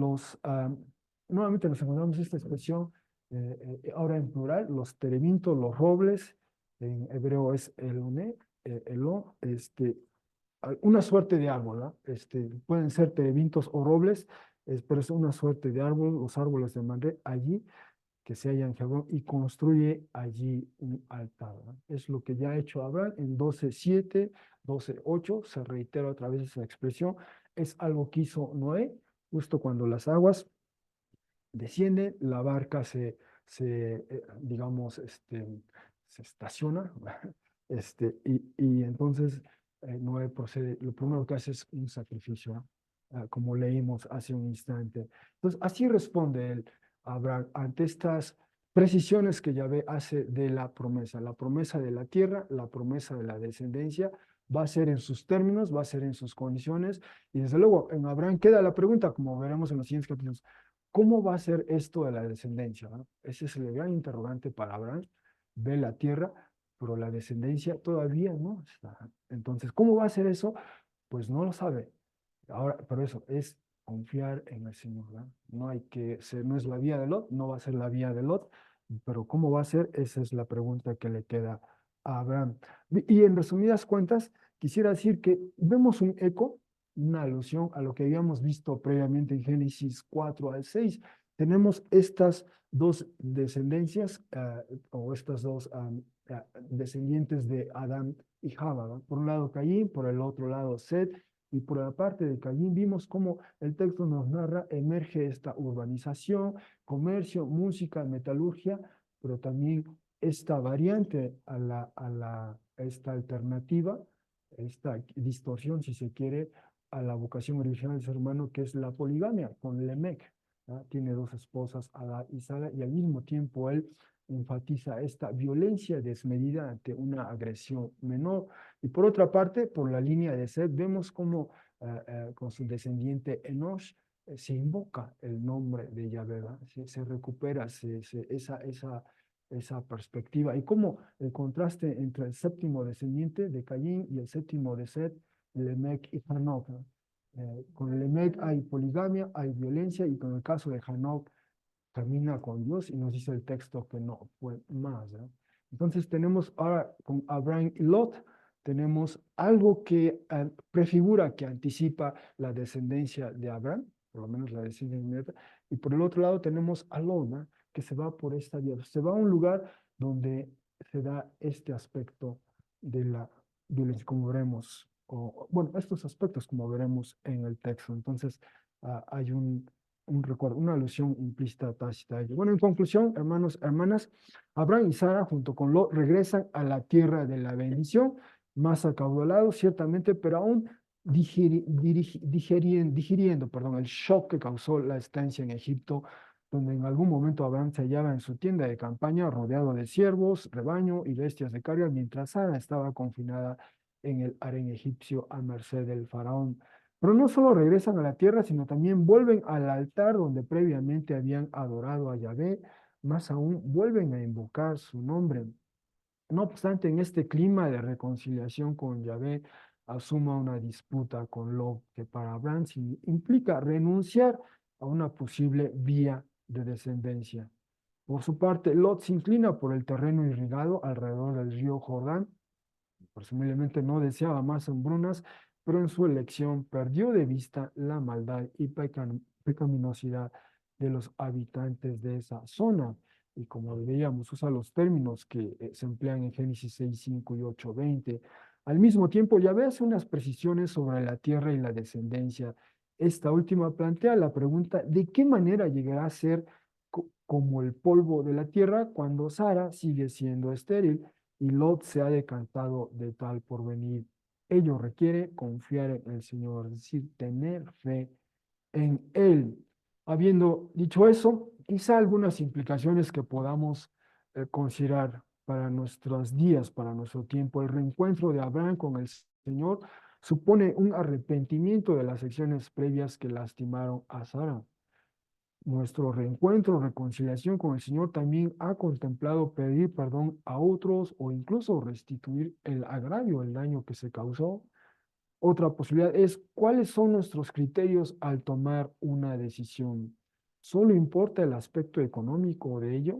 nuevamente nos encontramos esta expresión, ahora en plural, los terebintos, los robles, en hebreo es elone, elo, una suerte de árbol, ¿no? Pueden ser terebintos o robles, pero es una suerte de árbol, los árboles de Mamre, allí que se halla en Hebrón y construye allí un altar, ¿no? Es lo que ya ha hecho Abraham en 12:7, 12:8, se reitera otra vez esa expresión, es algo que hizo Noé, justo cuando las aguas descienden, la barca digamos, se estaciona, y entonces Noé procede, lo primero que hace es un sacrificio, como leímos hace un instante. Entonces, así responde él, Abraham, ante estas precisiones que Yahvé hace de la promesa de la tierra, la promesa de la descendencia, va a ser en sus términos, va a ser en sus condiciones, y desde luego en Abraham queda la pregunta, como veremos en los siguientes capítulos, ¿cómo va a ser esto de la descendencia? ¿No? Ese es el gran interrogante para Abraham, ve la tierra, pero la descendencia todavía no está. Entonces, ¿cómo va a ser eso? Pues no lo sabe. Ahora, pero eso es confiar en el Señor, ¿verdad? No hay que ser, no es la vía de Lot, no va a ser la vía de Lot, pero ¿cómo va a ser? Esa es la pregunta que le queda a Abraham. Y en resumidas cuentas, quisiera decir que vemos un eco, una alusión a lo que habíamos visto previamente en Génesis 4 al 6. Tenemos estas dos descendencias, o estas dos descendientes de Adán y Java, ¿verdad? Por un lado Caín, por el otro lado Set, y por la parte de Caín vimos cómo el texto nos narra, emerge esta urbanización, comercio, música, metalurgia, pero también esta variante a esta alternativa, esta distorsión, si se quiere, a la vocación original del ser humano, que es la poligamia, con Lemec. ¿Ah? Tiene dos esposas, Ada y Sara, y al mismo tiempo él enfatiza esta violencia desmedida ante una agresión menor. Y por otra parte, por la línea de Seth, vemos cómo con su descendiente Enosh se invoca el nombre de Yahvé, se recupera esa perspectiva. Y cómo el contraste entre el séptimo descendiente de Caín y el séptimo de Seth, Lemec y Hanok. ¿No? Con Lemec hay poligamia, hay violencia, y con el caso de Hanok camina con Dios y nos dice el texto que no fue más. ¿No? Entonces tenemos ahora con Abraham y Lot, tenemos algo que prefigura, que anticipa la descendencia de Abraham, por lo menos la descendencia inmediata, y por el otro lado tenemos a Lot, ¿no? Que se va por esta vía, se va a un lugar donde se da este aspecto de la violencia, como veremos, o bueno, estos aspectos como veremos en el texto. Entonces hay un recuerdo, una alusión implícita tácita a ello. Bueno, en conclusión, hermanos, hermanas, Abraham y Sara junto con Lot regresan a la tierra de la bendición, más acaudalados ciertamente, pero aún digiriendo, perdón, el shock que causó la estancia en Egipto, donde en algún momento Abraham se hallaba en su tienda de campaña rodeado de siervos, rebaño y bestias de carga, mientras Sara estaba confinada en el harén egipcio a merced del faraón. Pero no solo regresan a la tierra, sino también vuelven al altar donde previamente habían adorado a Yahvé, más aún vuelven a invocar su nombre. No obstante, en este clima de reconciliación con Yahvé, asuma una disputa con Lot, que para Abraham implica renunciar a una posible vía de descendencia. Por su parte, Lot se inclina por el terreno irrigado alrededor del río Jordán. Presumiblemente no deseaba más hambrunas, pero en su elección perdió de vista la maldad y pecaminosidad de los habitantes de esa zona. Y como veíamos, usa los términos que se emplean en Génesis 6, 5 y 8, 20. Al mismo tiempo, Yahvé hace unas precisiones sobre la tierra y la descendencia. Esta última plantea la pregunta: ¿de qué manera llegará a ser como el polvo de la tierra cuando Sara sigue siendo estéril y Lot se ha decantado de tal porvenir? Ello requiere confiar en el Señor, es decir, tener fe en Él. Habiendo dicho eso, quizá algunas implicaciones que podamos considerar para nuestros días, para nuestro tiempo. El reencuentro de Abraham con el Señor supone un arrepentimiento de las acciones previas que lastimaron a Sara. Nuestro reencuentro, reconciliación con el Señor también ha contemplado pedir perdón a otros o incluso restituir el agravio, el daño que se causó. Otra posibilidad es: ¿cuáles son nuestros criterios al tomar una decisión? ¿Solo importa el aspecto económico de ello?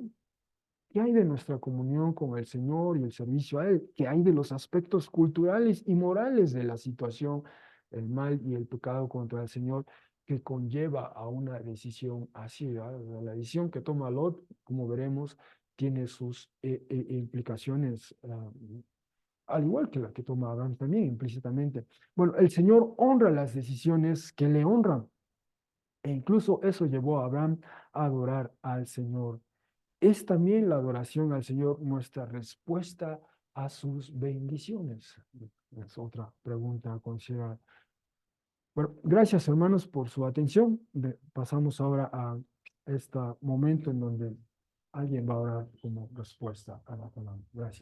¿Qué hay de nuestra comunión con el Señor y el servicio a Él? ¿Qué hay de los aspectos culturales y morales de la situación, el mal y el pecado contra el Señor que conlleva a una decisión así? ¿Verdad? La decisión que toma Lot, como veremos, tiene sus implicaciones, al igual que la que toma Abraham también implícitamente. Bueno, el Señor honra las decisiones que le honran, e incluso eso llevó a Abraham a adorar al Señor. ¿Es también la adoración al Señor nuestra respuesta a sus bendiciones? Es otra pregunta a considerar. Bueno, gracias hermanos por su atención. Pasamos ahora a este momento en donde Alguien va a orar como respuesta a la palabra. Gracias.